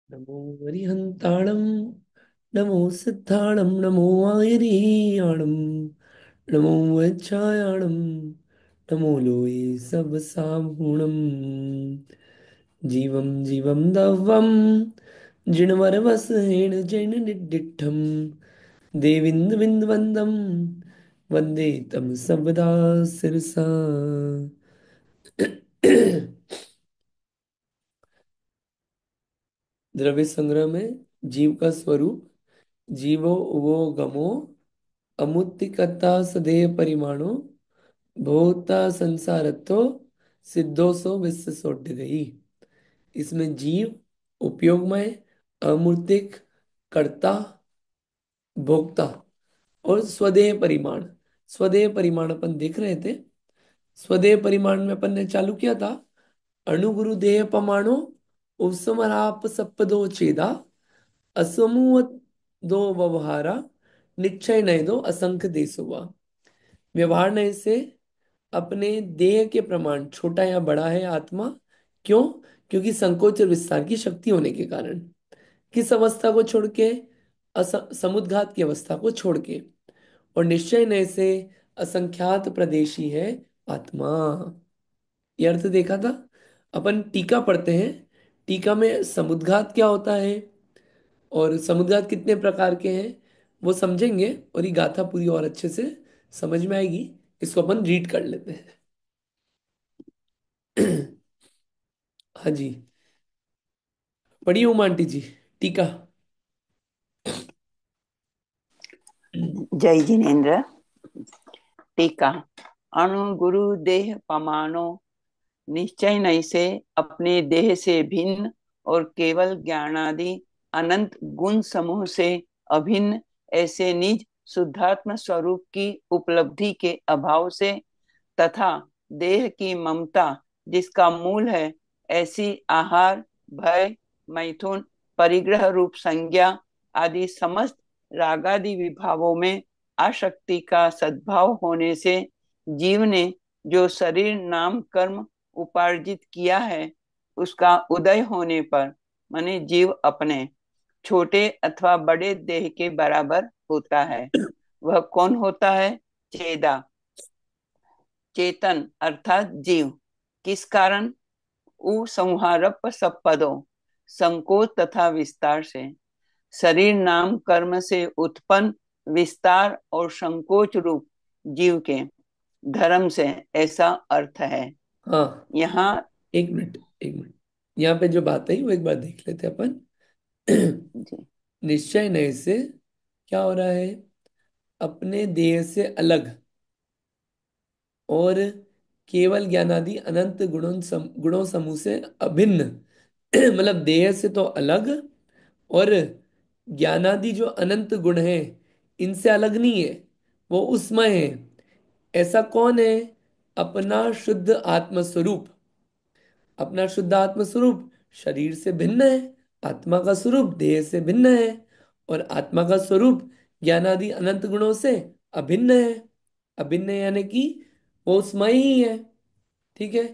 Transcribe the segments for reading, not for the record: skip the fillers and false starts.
नमो हरिहन्ताणं नमो सिद्धाणं नमो आयरीयाणं नमो वज्रायाणं नमो लोये सबसाम्हूणं जीवं जीवं दवं जिणवरवसहेण जैननिड्डिठं देवीन्द्रविन्दवन्दं वन्दे तं सर्वदा शिरसा। द्रव्य संग्रह में जीव का स्वरूप। जीवो वो गमो अमुत्तिकता सदेह परिमाणो भोक्ता संसारत्व सिद्धो सो विश्व सोढ़ गई। इसमें जीव उपयोगमय, अमूर्तिक, कर्ता, भोक्ता और स्वदेह परिमाण। स्वदेह परिमाण अपन देख रहे थे। स्वदेह परिमाण में अपन ने चालू किया था। अणुगुरु देह पमाणो उपसमराप सप्पदो छेदा असमूह दो व्यवहारा निश्चय नहीं दो असंख्य देश हुआ। व्यवहार नहीं से अपने देह के प्रमाण छोटा या बड़ा है आत्मा। क्यों? क्योंकि संकोच और विस्तार की शक्ति होने के कारण। किस अवस्था को छोड़ के? समुद्घात की अवस्था को छोड़ के। और निश्चय नय से असंख्यात प्रदेशी है आत्मा। ये अर्थ देखा था। अपन टीका पढ़ते हैं। टीका में समुद्घात क्या होता है और समुद्घात कितने प्रकार के हैं वो समझेंगे, और ये गाथा पूरी और अच्छे से समझ में आएगी। इसको अपन रीड कर लेते हैं। हाँ जी, पढ़िए उमा आंटी जी टीका। जय जिनेन्द्र। टीका। अणु गुरु देह पमानो निश्चय नहीं से अपने देह से भिन्न और केवल ज्ञानादि अनंत गुण समूह से अभिन्न ऐसे निज शुद्धात्म स्वरूप की उपलब्धि के अभाव से तथा देह की ममता जिसका मूल है, ऐसी आहार, भय, मैथुन, परिग्रह रूप संज्ञा आदि समस्त रागादि विभावों में आसक्ति का सद्भाव होने से जीव ने जो शरीर नाम कर्म उपार्जित किया है, उसका उदय होने पर माने जीव अपने छोटे अथवा बड़े देह के बराबर होता है। वह कौन होता है? चेदा, चेतन अर्थात जीव। किस कारण? उ संहारप सब पदों, संकोच तथा विस्तार से। शरीर नाम कर्म से उत्पन्न विस्तार और संकोच रूप जीव के धर्म से, ऐसा अर्थ है। हाँ, यहाँ एक मिनट एक मिनट। यहाँ पे जो बात आई वो एक बार देख लेते हैं अपन। निश्चय नय से क्या हो रहा है? अपने देह से अलग और केवल ज्ञानादि अनंत गुणों समूह से अभिन्न। मतलब देह से तो अलग, और ज्ञानादि जो अनंत गुण है इनसे अलग नहीं है, वो उसमें है। ऐसा कौन है? अपना शुद्ध आत्म स्वरूप। अपना शुद्ध आत्म स्वरूप शरीर से भिन्न है। आत्मा का स्वरूप देह से भिन्न है, और आत्मा का स्वरूप ज्ञानादि अनंत गुणों से अभिन्न है। अभिन्न यानी कि वो उसमें ही है। ठीक है।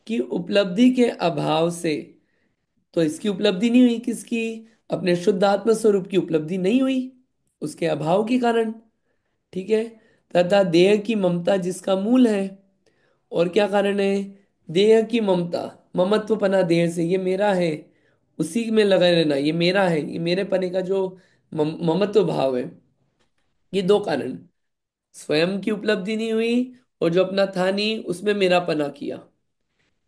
कि उपलब्धि के अभाव से, तो इसकी उपलब्धि नहीं हुई किसकी? अपने शुद्ध आत्म स्वरूप की उपलब्धि नहीं हुई उसके अभाव के कारण। ठीक है। तथा देह की ममता जिसका मूल है। और क्या कारण है? देह की ममता, ममत्वपना देह से, ये मेरा है, उसी में लगा रहना, ये मेरा है, ये मेरे पने का जो ममत्व भाव है। ये दो कारण। स्वयं की उपलब्धि नहीं हुई, और जो अपना था नहीं उसमें मेरा पना किया।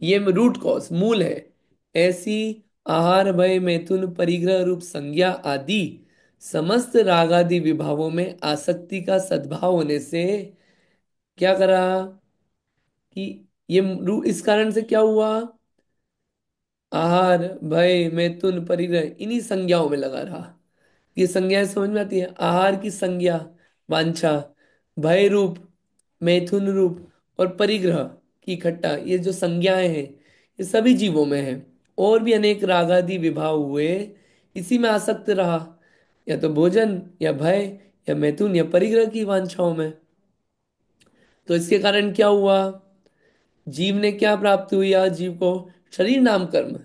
ये रूट कॉज, मूल है। ऐसी आहार, भय, मैथुन, परिग्रह रूप संज्ञा आदि समस्त रागादि विभावों में आसक्ति का सद्भाव होने से क्या करा कि ये इस कारण से क्या हुआ? आहार, भय, मैथुन, परिग्रह इन्हीं संज्ञाओं में लगा रहा। ये संज्ञाएं समझ में आती है? आहार की संज्ञा वांछा, भय रूप, मैथुन रूप और परिग्रह की इकट्ठा, ये जो संज्ञाएं हैं ये सभी जीवों में है। और भी अनेक रागादि विभाव हुए, इसी में आसक्त रहा, या तो भोजन या भय या मैथुन या परिग्रह की वांछाओं में। तो इसके कारण क्या हुआ? जीव ने क्या प्राप्त हुई? आज जीव को शरीर नाम कर्म।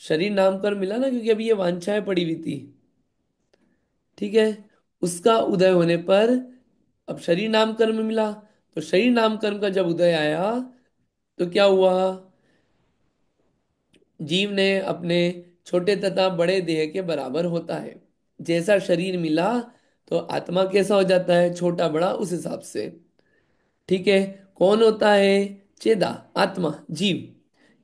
शरीर नामकरण मिला ना, क्योंकि अभी ये वांछाएं पड़ी हुई थी। ठीक है। उसका उदय होने पर अब शरीर नामकरण में मिला, तो शरीर नामकरण का जब उदय आया तो क्या हुआ? जीव ने अपने छोटे तथा बड़े देह के बराबर होता है। जैसा शरीर मिला तो आत्मा कैसा हो जाता है, छोटा बड़ा उस हिसाब से। ठीक है। कौन होता है? चेदा, आत्मा, जीव।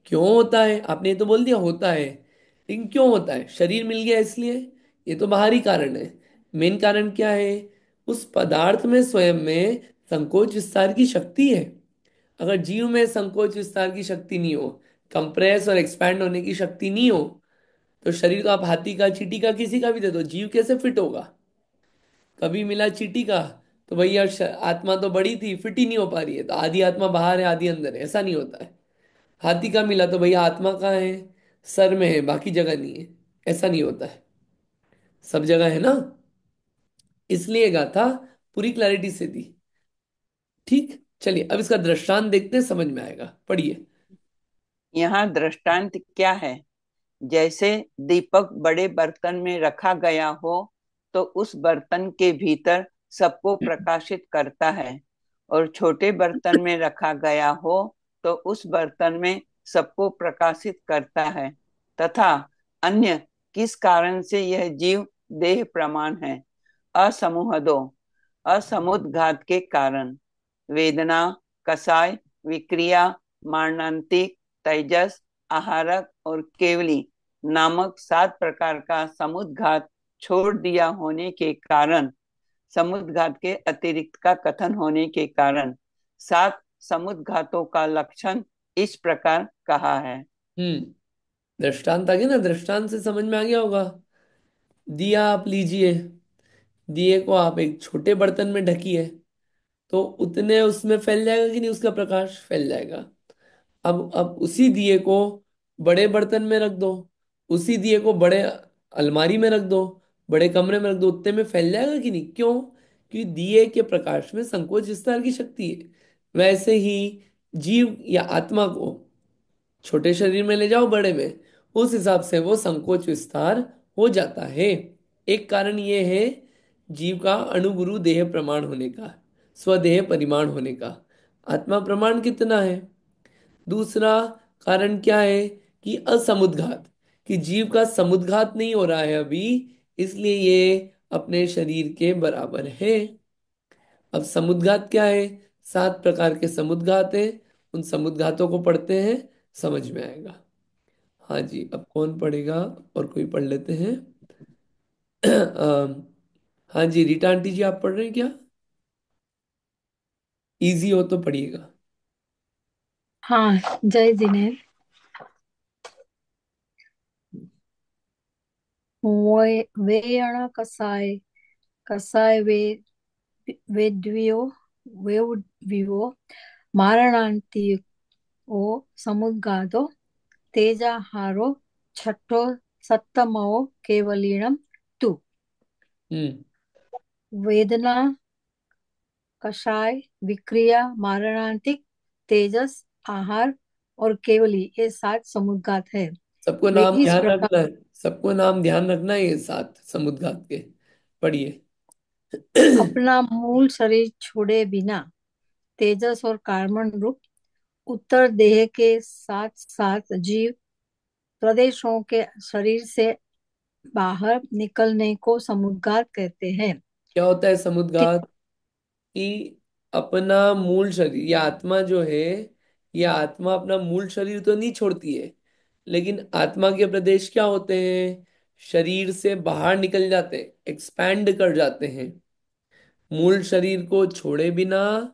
क्यों होता है? आपने ये तो बोल दिया होता है, लेकिन क्यों होता है? शरीर मिल गया इसलिए। ये तो बाहरी कारण है। मेन कारण क्या है? उस पदार्थ में स्वयं में संकोच विस्तार की शक्ति है। अगर जीव में संकोच विस्तार की शक्ति नहीं हो, कंप्रेस और एक्सपैंड होने की शक्ति नहीं हो, तो शरीर तो आप हाथी का, चींटी का, किसी का भी दे दो, जीव कैसे फिट होगा? कभी मिला चींटी का तो भैया आत्मा तो बड़ी थी, फिट ही नहीं हो पा रही है, तो आधी आत्मा बाहर है आधी अंदर है, ऐसा नहीं होता है। हाथी का मिला तो भैया आत्मा कहाँ है? सर में है, बाकी जगह नहीं है। ऐसा नहीं होता है, सब जगह है ना। इसलिए गाथा पूरी क्लैरिटी से दी। ठीक, चलिए अब इसका दृष्टांत देखते हैं, समझ में आएगा, पढ़िए। यहाँ दृष्टांत क्या है? जैसे दीपक बड़े बर्तन में रखा गया हो तो उस बर्तन के भीतर सबको प्रकाशित करता है, और छोटे बर्तन में रखा गया हो तो उस बर्तन में सबको प्रकाशित करता है। तथा अन्य किस कारण से यह जीव देह प्रमाण है? असमूहदो, असमुद्घात के कारण। वेदना, कसाय, विक्रिया, मारणांतिक, तेजस, आहारक और केवली नामक 7 प्रकार का समुद्घात छोड़ दिया होने के कारण, समुद्घात के अतिरिक्त का कथन होने के कारण 7 समुद्घातों का लक्षण इस प्रकार कहा है। हम्म। दृष्टांत आ गया ना, दृष्टांत से समझ में आ गया होगा। दिया आप लीजिए, दिए को आप एक छोटे बर्तन में ढकिए, तो उतने उसमें फैल जाएगा कि नहीं? उसका प्रकाश फैल जाएगा। अब उसी दिए को बड़े बर्तन में रख दो, उसी दिए को बड़े अलमारी में रख दो, बड़े कमरे में रख दो, उतने में फैल जाएगा कि नहीं? क्यों? क्योंकि दिए के प्रकाश में संकोच विस्तार की शक्ति है। वैसे ही जीव या आत्मा को छोटे शरीर में ले जाओ बड़े में, उस हिसाब से वो संकोच विस्तार हो जाता है। एक कारण ये है जीव का अणुगुरु देह प्रमाण होने का, स्वदेह परिमाण होने का। आत्मा प्रमाण कितना है? दूसरा कारण क्या है? कि असमुद्घात, कि जीव का समुद्घात नहीं हो रहा है अभी, इसलिए ये अपने शरीर के बराबर है। अब समुद्घात क्या है? 7 प्रकार के समुद्घात हैं। उन समुद्घातों को पढ़ते हैं, समझ में आएगा। हाँ जी, अब कौन पढ़ेगा? और कोई पढ़ लेते हैं। हाँ जी, रीटा आंटी जी, आप पढ़ रहे हैं क्या? इजी हो तो पढ़िएगा। हाँ, जय जिनेन्द्र। वेयण कसाय, कसाय वेद्वियो, वेव्विवो, मारणान्तिको समुद्गादो, तेजाहारो, छठो सत्तमो केवलीनम तु। हम्म। वेदना, कषाय, विक्रिया, मारणांतिक, तेजस, आहार और केवली, ये 7 समुद्गात है। सबको वे नाम इस ध्यान प्रकार रखना है, सबको नाम ध्यान रखना है, ये 7 समुद्घात के। पढ़िए। अपना मूल शरीर छोड़े बिना तेजस और कार्बन रूप उत्तर देह के साथ साथ जीव प्रदेशों के शरीर से बाहर निकलने को समुद्गात कहते हैं। क्या होता है ति- समुद्घात? कि अपना मूल शरीर या आत्मा जो है, या आत्मा अपना मूल शरीर तो नहीं छोड़ती है, लेकिन आत्मा के प्रदेश क्या होते हैं? शरीर से बाहर निकल जाते हैं, एक्सपैंड कर जाते हैं। मूल शरीर को छोड़े बिना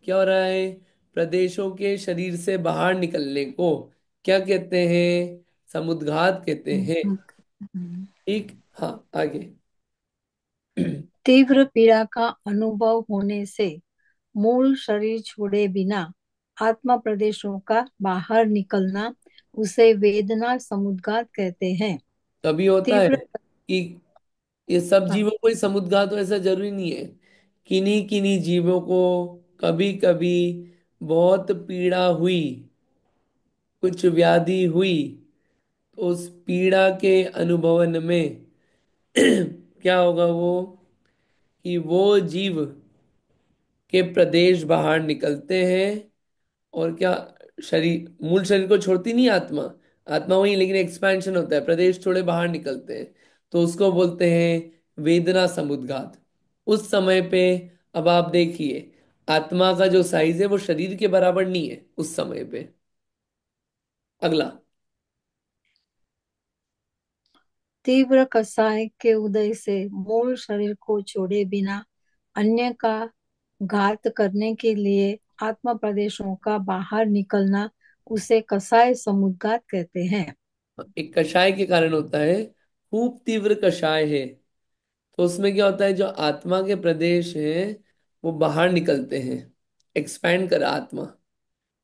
क्या हो रहा है? प्रदेशों के शरीर से बाहर निकलने को क्या कहते हैं? समुद्घात कहते हैं। ठीक, हाँ, आगे। तीव्र पीड़ा का अनुभव होने से मूल शरीर छोड़े बिना आत्मा प्रदेशों का बाहर निकलना, उसे वेदना समुद्गात कहते हैं। कभी होता है तीव्र कि ये सब जीवों को ही समुद्घात हो, ऐसा जरूरी नहीं है। किन्हीं किन्हीं जीवों को कभी कभी बहुत पीड़ा हुई, कुछ व्याधि हुई, उस पीड़ा के अनुभवन में क्या होगा वो, कि वो जीव के प्रदेश बाहर निकलते हैं। और क्या, शरीर, मूल शरीर को छोड़ती नहीं आत्मा, आत्मा वही, लेकिन एक्सपेंशन होता है, प्रदेश थोड़े बाहर निकलते हैं। तो उसको बोलते हैं वेदना समुद्घात। उस समय पे, अब आप देखिए, आत्मा का जो साइज है वो शरीर के बराबर नहीं है उस समय पे। अगला। तीव्र कसाय के उदय से मूल शरीर को छोड़े बिना अन्य का घात करने के लिए आत्म प्रदेशों का बाहर निकलना उसे कसाय समुद्घात कहते हैं। एक कषाय के कारण होता है, खूब तीव्र कषाय है, तो उसमें क्या होता है, जो आत्मा के प्रदेश हैं वो बाहर निकलते हैं, एक्सपैंड कर आत्मा,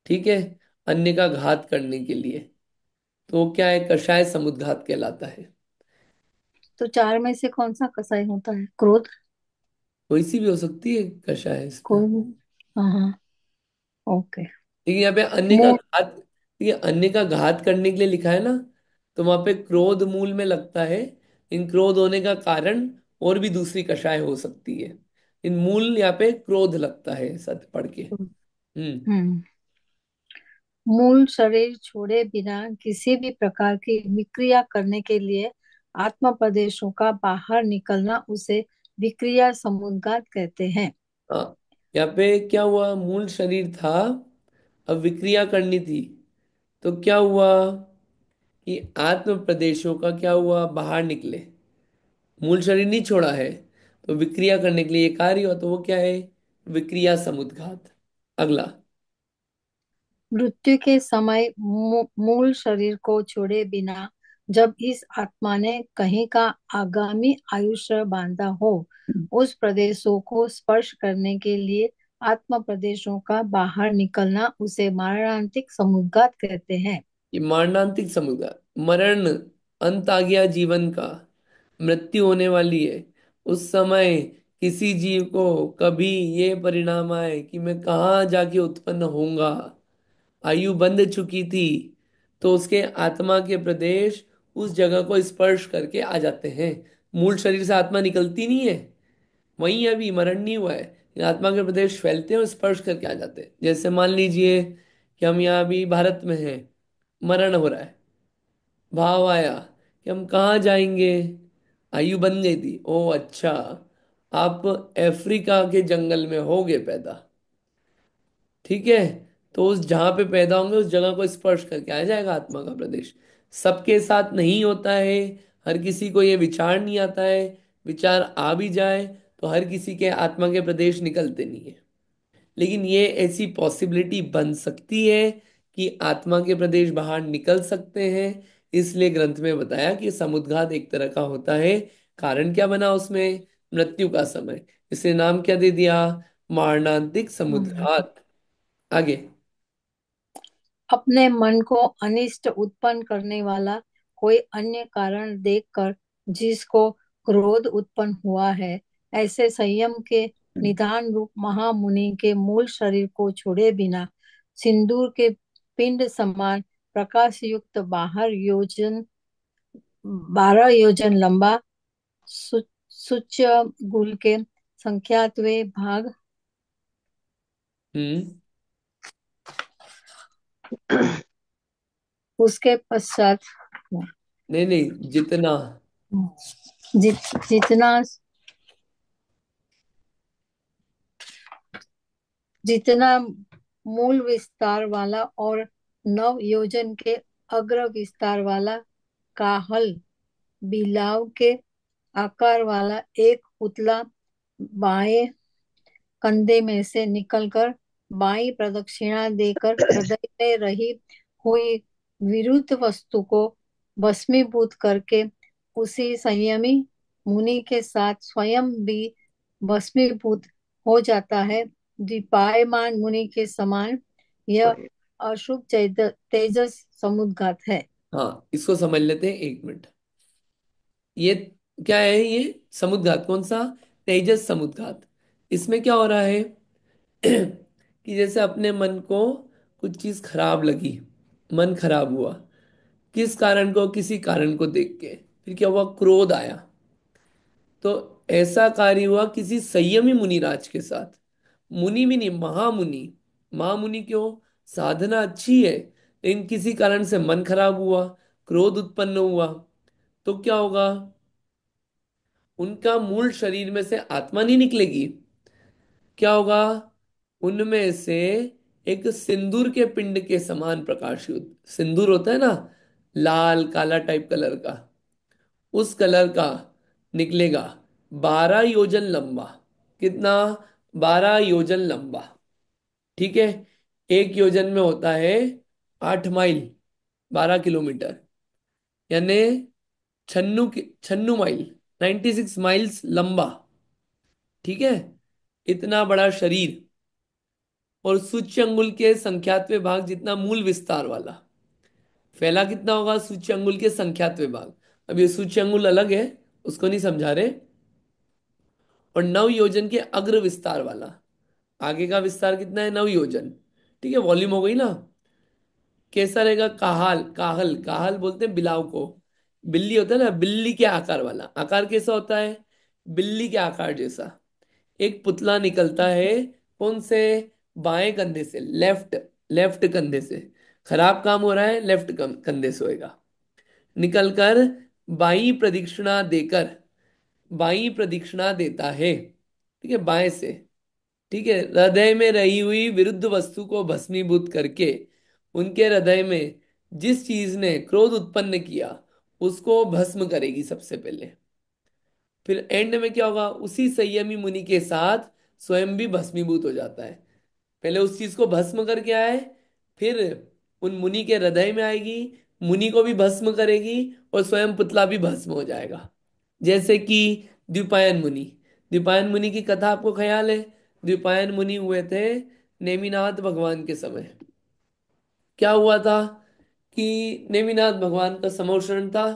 ठीक है, अन्य का घात करने के लिए। तो क्या है, कषाय समुद्घात कहलाता है। तो चार में से कौन सा कसाय होता है? क्रोध। कोई सी भी हो सकती है कषाय इसमें। क्रोध। हाँ हाँ। ओके। लेकिन यहाँ पे अन्य का मूल। घात, ये अन्य का घात करने के लिए लिखा है ना, तो वहां पे क्रोध मूल में लगता है। इन क्रोध होने का कारण और भी दूसरी कषाय हो सकती है, इन मूल यहाँ पे क्रोध लगता है सत्य पढ़ के। हम्म। हम्म। मूल शरीर छोड़े बिना किसी भी प्रकार की विक्रिया करने के लिए आत्म प्रदेशों का बाहर निकलना उसे विक्रिया समुद्घात कहते हैं। हाँ, यहाँ पे क्या हुआ, मूल शरीर था, अब विक्रिया करनी थी, तो क्या हुआ कि आत्म प्रदेशों का क्या हुआ, बाहर निकले। मूल शरीर नहीं छोड़ा है, तो विक्रिया करने के लिए ये कार्य हुआ, तो वो क्या है, विक्रिया समुद्घात। अगला। मृत्यु के समय मूल शरीर को छोड़े बिना जब इस आत्मा ने कहीं का आगामी आयुष्य बांधा हो, उस प्रदेशों को स्पर्श करने के लिए आत्म प्रदेशों का बाहर निकलना उसे मारणांतिक समुद्घात कहते हैं। ये मरणांतिक समुद्घात, मरण, अंत आ गया जीवन का, मृत्यु होने वाली है, उस समय किसी जीव को कभी ये परिणाम आए कि मैं कहाँ जाके उत्पन्न होऊंगा, आयु बंध चुकी थी, तो उसके आत्मा के प्रदेश उस जगह को स्पर्श करके आ जाते हैं। मूल शरीर से आत्मा निकलती नहीं है, वहीं अभी मरण नहीं हुआ है, लेकिन आत्मा के प्रदेश फैलते हैं और स्पर्श करके आ जाते हैं। जैसे मान लीजिए कि हम यहाँ अभी भारत में हैं, मरण हो रहा है, भाव आया कि हम कहाँ जाएंगे, आयु बन गई थी, ओ अच्छा, आप अफ्रीका के जंगल में होगे पैदा, ठीक है, तो उस जहां पे पैदा होंगे उस जगह को स्पर्श करके आ जाएगा आत्मा का प्रदेश। सबके साथ नहीं होता है, हर किसी को ये विचार नहीं आता है, विचार आ भी जाए तो हर किसी के आत्मा के प्रदेश निकलते नहीं है। लेकिन ये ऐसी पॉसिबिलिटी बन सकती है कि आत्मा के प्रदेश बाहर निकल सकते हैं, इसलिए ग्रंथ में बताया कि समुद्घात एक तरह का होता है। कारण क्या बना उसमें, मृत्यु का समय, इसे नाम क्या दे दिया, मारणांतिक समुद्घात। आगे। अपने मन को अनिष्ट उत्पन्न करने वाला कोई अन्य कारण देखकर जिसको क्रोध उत्पन्न हुआ है, ऐसे संयम के निदान रूप महामुनि के मूल शरीर को छोड़े बिना सिंदूर के पिंड समान प्रकाश युक्त 12 योजन लंबा सूच्य गुल के संख्यातवे भाग हम्म। उसके पश्चात नहीं नहीं, जितना। जितना जितना मूल विस्तार वाला और 9 योजन के अग्र विस्तार वाला काहल बिलाव के आकार वाला एक पुतला बाएं कंधे में से निकलकर बाईं प्रदक्षिणा देकर हृदय में रही हुई विरुद्ध वस्तु को भस्मीभूत करके उसी संयमी मुनि के साथ स्वयं भी भस्मीभूत हो जाता है। दीपायमान मुनि के समान यह अशुभ तेजस समुद्घात है। हाँ, इसको समझ लेते हैं, एक मिनट। ये क्या है, ये समुद्घात कौन सा, तेजस समुद्घात। इसमें क्या हो रहा है कि जैसे अपने मन को कुछ चीज खराब लगी, मन खराब हुआ, किस कारण को, किसी कारण को देख के फिर क्या हुआ, क्रोध आया। तो ऐसा कार्य हुआ किसी संयमी मुनिराज के साथ। मुनि भी नहीं, महामुनि। महामुनि क्यों? साधना अच्छी है, लेकिन किसी कारण से मन खराब हुआ, क्रोध उत्पन्न हुआ। तो क्या होगा? उनका मूल शरीर में से आत्मा नहीं निकलेगी। क्या होगा? उनमें से एक सिंदूर के पिंड के समान प्रकाशित, सिंदूर होता है ना, लाल काला टाइप कलर का, उस कलर का निकलेगा, 12 योजन लंबा। कितना? 12 योजन लंबा। ठीक है। 1 योजन में होता है 8 माइल, 12 किलोमीटर, यानी 96 माइल, 96 माइल्स लंबा। ठीक है। इतना बड़ा शरीर, और सूच्य अंगुल के संख्यात्वे भाग जितना मूल विस्तार वाला। फैला कितना होगा? सूच्य अंगुल के संख्यात्वे भाग। अब ये सूच्य अंगुल अलग है, उसको नहीं समझा रहे। और 9 योजन के अग्र विस्तार वाला, आगे का विस्तार कितना है? 9 योजन। ठीक है, वॉल्यूम हो गई ना। कैसा रहेगा? काहल, काहल, काहल बोलते हैं बिलाव को। बिल्ली होता है ना, बिल्ली के आकार वाला। आकार कैसा होता है? बिल्ली के आकार जैसा। एक पुतला निकलता है, कौन से? बाएं कंधे से, लेफ्ट, लेफ्ट कंधे से। खराब काम हो रहा है, लेफ्ट कंधे से होएगा। निकलकर बाई प्रदक्षिणा देकर, बाई प्रदक्षिणा देता है, ठीक है, बाएं से। ठीक है। हृदय में रही हुई विरुद्ध वस्तु को भस्मीभूत करके, उनके हृदय में जिस चीज ने क्रोध उत्पन्न किया उसको भस्म करेगी सबसे पहले। फिर एंड में क्या होगा? उसी संयमी मुनि के साथ स्वयं भी भस्मीभूत हो जाता है। पहले उस चीज को भस्म करके आए, फिर उन मुनि के हृदय में आएगी, मुनि को भी भस्म करेगी, और स्वयं पुतला भी भस्म हो जाएगा। जैसे कि द्विपायन मुनि। द्विपायन मुनि की कथा आपको ख्याल है? द्विपायन मुनि हुए थे नेमिनाथ भगवान के समय। क्या हुआ था कि नेमिनाथ भगवान का समोषण था।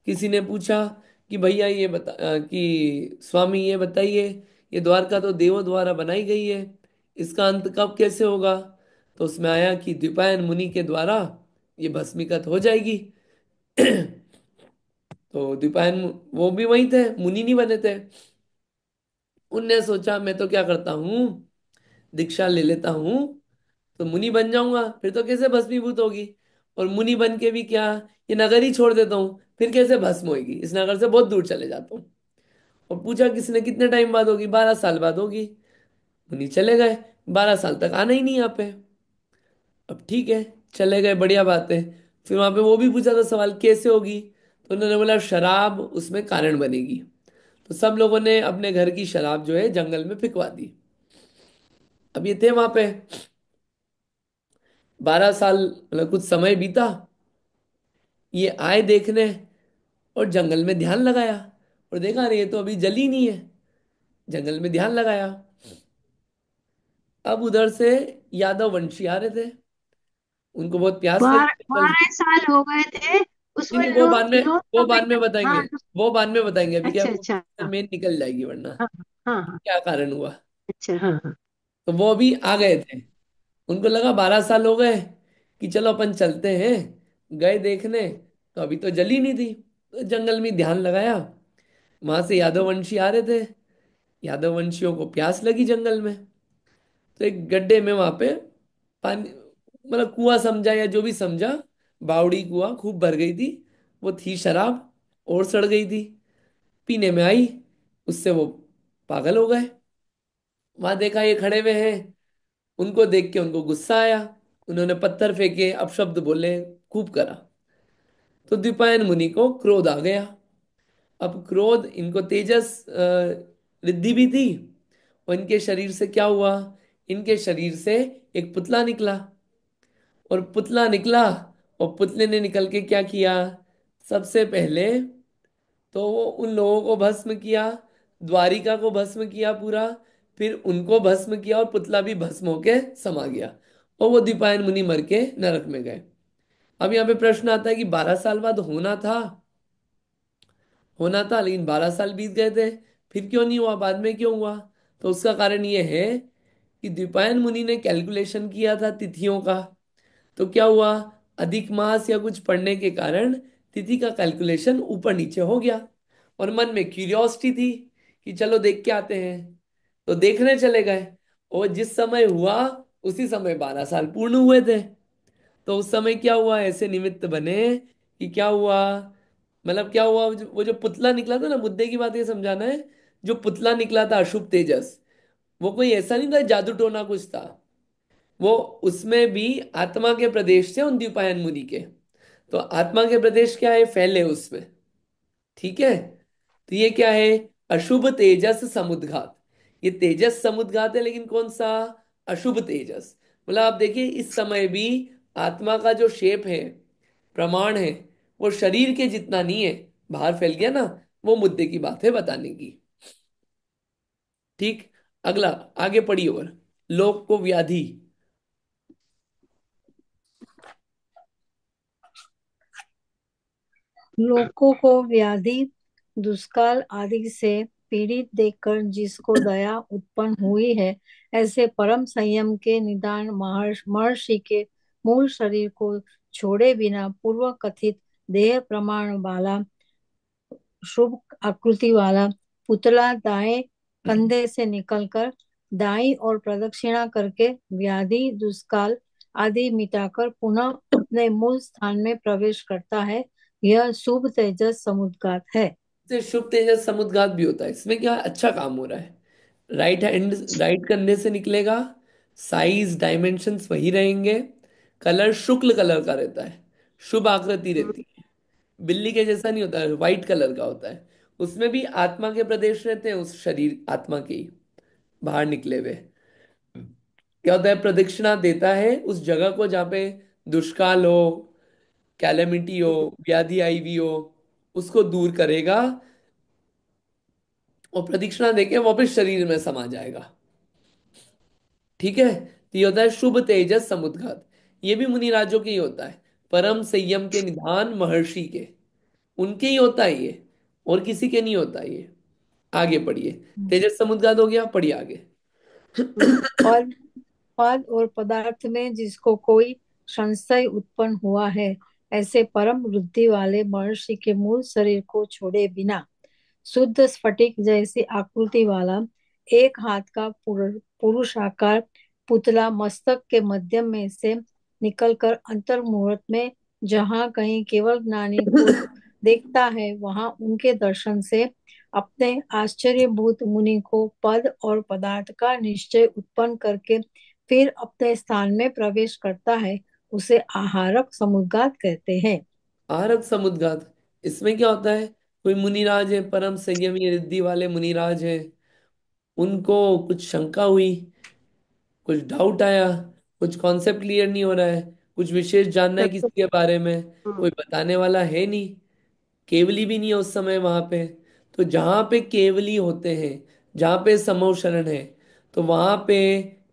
किसी ने पूछा कि भैया ये कि स्वामी ये बताइए, ये द्वारका तो देवों द्वारा बनाई गई है, इसका अंत कब कैसे होगा? तो उसमें आया कि द्विपायन मुनि के द्वारा ये भस्मीगत हो जाएगी। तो द्विपायन वो भी वही थे, मुनि नहीं बने थे। उनने सोचा मैं तो क्या करता हूँ, दीक्षा ले लेता हूँ तो मुनि बन जाऊंगा, फिर तो कैसे भस्मीभूत होगी? और मुनि बन के भी क्या, ये नगर ही छोड़ देता हूँ, फिर कैसे भस्म होगी? इस नगर से बहुत दूर चले जाता हूँ। और पूछा किसने कितने टाइम बाद होगी? 12 साल बाद होगी। मुनि चले गए, 12 साल तक आना ही नहीं यहाँ पे। अब ठीक है, चले गए, बढ़िया बात है। फिर वहां पे वो भी पूछा था सवाल, कैसे होगी? तो उन्होंने बोला शराब उसमें कारण बनेगी। तो सब लोगों ने अपने घर की शराब जो है जंगल में फिकवा दी। अब ये थे वहां पे, 12 साल मतलब कुछ समय बीता। ये आए देखने, और जंगल में ध्यान लगाया, और देखा अरे ये तो अभी जली नहीं है। जंगल में ध्यान लगाया। अब उधर से यादव वंशी आ रहे थे, उनको बहुत प्यास लगी जंगल। 12 साल हो गए थे नहीं उसमें। नहीं, लोग लोग वो तो बाद में हाँ बताएंगे। वो बाद में बताएंगे, अभी क्या अच्छा अच्छा हाँ मेन निकल जाएगी वरना। हाँ हाँ हाँ, क्या कारण हुआ? अच्छा हाँ हाँ। तो वो अभी आ गए थे। उनको लगा 12 साल हो गए, कि चलो अपन चलते हैं। गए देखने, तो अभी तो जली नहीं थी। तो जंगल में ध्यान लगाया, वहां से यादव वंशी आ रहे थे। यादव वंशियों को प्यास लगी जंगल में। तो एक गड्ढे में वहां पे पानी, मतलब कुआं समझा या जो भी समझा, बावड़ी कुआं खूब भर गई थी। वो थी शराब, और सड़ गई थी, पीने में आई। उससे वो पागल हो गए। वहां देखा ये खड़े हुए हैं, उनको देख के उनको गुस्सा आया। उन्होंने पत्थर फेंके, अपशब्द बोले, खूब करा। तो द्विपायन मुनि को क्रोध आ गया। अब क्रोध, इनको तेजस रिद्धि भी थी। और इनके शरीर से क्या हुआ? इनके शरीर से एक पुतला निकला। और पुतला निकला, और पुतले ने निकल के क्या किया? सबसे पहले तो वो उन लोगों को भस्म किया, द्वारिका को भस्म किया पूरा। फिर उनको भस्म किया, और पुतला भी भस्म होके समा गया। और वो दीपायन मुनि मर के नरक में गए। अब यहाँ पे प्रश्न आता है कि 12 साल बाद होना था, लेकिन 12 साल बीत गए थे, फिर क्यों नहीं हुआ, बाद में क्यों हुआ? तो उसका कारण ये है कि द्विपायन मुनि ने कैलकुलेशन किया था तिथियों का। तो क्या हुआ? अधिक मास या कुछ पढ़ने के कारण तिथि का कैलकुलेशन ऊपर नीचे हो गया। और मन में क्यूरियोसिटी थी कि चलो देख के आते हैं, तो देखने चले गए। और जिस समय हुआ उसी समय 12 साल पूर्ण हुए थे। तो उस समय क्या हुआ, ऐसे निमित्त बने कि क्या हुआ, मतलब क्या हुआ, वो जो पुतला निकला था ना, मुद्दे की बात ये समझाना है। जो पुतला निकला था अशुभ तेजस, वो कोई ऐसा नहीं था जादू टोना कुछ था। वो, उसमें भी आत्मा के प्रदेश थे उन द्विपायन मुनि के। तो आत्मा के प्रदेश क्या है, फैले उसमें। ठीक है। तो ये क्या है, अशुभ तेजस समुद्घात। ये तेजस समुद्घात है, लेकिन कौन सा, अशुभ तेजस। मतलब आप देखिए इस समय भी आत्मा का जो शेप है, प्रमाण है, वो शरीर के जितना नहीं है, बाहर फैल गया ना। वो मुद्दे की बात है बताने की। ठीक। अगला, आगे पढ़िए। और लोक को व्याधि। लोगों को व्याधि, दुष्काल आदि से पीड़ित देखकर जिसको दया उत्पन्न हुई है, ऐसे परम संयम के निदान महर्षि के मूल शरीर को छोड़े बिना पूर्व कथित देह प्रमाण वाला शुभ आकृति वाला पुतला दाएं कंधे से निकलकर दाईं ओर प्रदक्षिणा करके व्याधि दुष्काल आदि मिटाकर पुनः अपने मूल स्थान में प्रवेश करता है। यह शुभ तेजस समुद्घात है। से शुभ तेजस समुद्घात भी होता है। इसमें क्या अच्छा काम हो रहा है, राइट हैंड, राइट कंधे से निकलेगा, साइज डायमेंशंस वही रहेंगे, कलर शुक्ल कलर का रहता है, शुभ आकृति रहती है, बिल्ली के जैसा नहीं होता है, व्हाइट कलर का होता है। उसमें भी आत्मा के प्रदेश रहते हैं, उस शरीर आत्मा के ही बाहर निकले हुए। क्या होता है, प्रदक्षिणा देता है उस जगह को जहाँ पे दुष्काल हो, कैलेमिटी हो, व्याधि आई हुई हो, उसको दूर करेगा। और प्रदक्षिणा देके वापस शरीर में समा जाएगा। ठीक है। तो ये होता है शुभ तेजस समुद्घात। ये भी मुनिराजों के ही होता है, परम संयम के निधान महर्षि के, उनके ही होता है ये, और किसी के नहीं होता ये। आगे पढ़िए। तेजस समुद्घात हो गया, पढ़िए आगे। पद पद और पदार्थ में जिसको कोई संशय उत्पन्न हुआ है, ऐसे परम बुद्धि वाले महर्षि के मूल शरीर को छोड़े बिना शुद्ध स्फटिक जैसी आकृति वाला एक हाथ का पुरुषाकार पुतला मस्तक के मध्य में से निकलकर अंतर मुहूर्त में जहाँ कहीं केवल ज्ञानी को देखता है, वहां उनके दर्शन से अपने आश्चर्यभूत मुनि को पद और पदार्थ का निश्चय उत्पन्न करके फिर अपने स्थान में प्रवेश करता है, उसे आहारक समुद्घात कहते हैं। आरक समुद्घात, इसमें क्या होता है, कोई मुनिराज है, परम संयमी रिद्धि वाले मुनिराज है, उनको कुछ शंका हुई, कुछ डाउट आया, कुछ कॉन्सेप्ट क्लियर नहीं हो रहा है, कुछ विशेष जानना है किसी के बारे में, कोई बताने वाला है नहीं, केवली भी नहीं है उस समय वहां पे। तो जहां पे केवली होते हैं, जहां पे समूह शरण है, तो वहां पे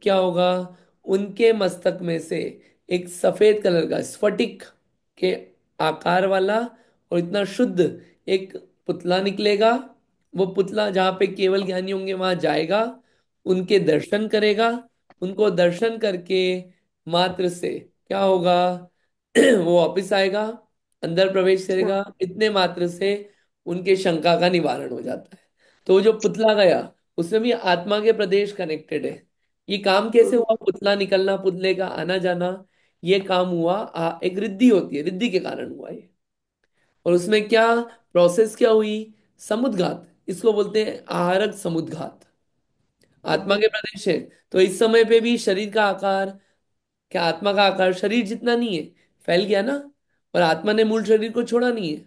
क्या होगा, उनके मस्तक में से एक सफेद कलर का स्फटिक के आकार वाला और इतना शुद्ध एक पुतला निकलेगा। वो पुतला जहां पे केवल ज्ञानी होंगे वहां जाएगा, उनके दर्शन करेगा। उनको दर्शन करके मात्र से क्या होगा, वो वापिस आएगा, अंदर प्रवेश करेगा, इतने मात्र से उनके शंका का निवारण हो जाता है। तो वो जो पुतला गया, उसमें भी आत्मा के प्रदेश कनेक्टेड है। ये काम कैसे हुआ, पुतला निकलना, पुतले का आना जाना, ये काम हुआ एक रिद्धि होती है, रिद्धि के कारण हुआ ये। और उसमें क्या प्रोसेस क्या हुई, समुद्घात, इसको बोलते हैं आहारक समुद्घात। आत्मा के प्रदेश है, तो इस समय पे भी शरीर का आकार, क्या आत्मा का आकार शरीर जितना नहीं है, फैल गया ना। और आत्मा ने मूल शरीर को छोड़ा नहीं है।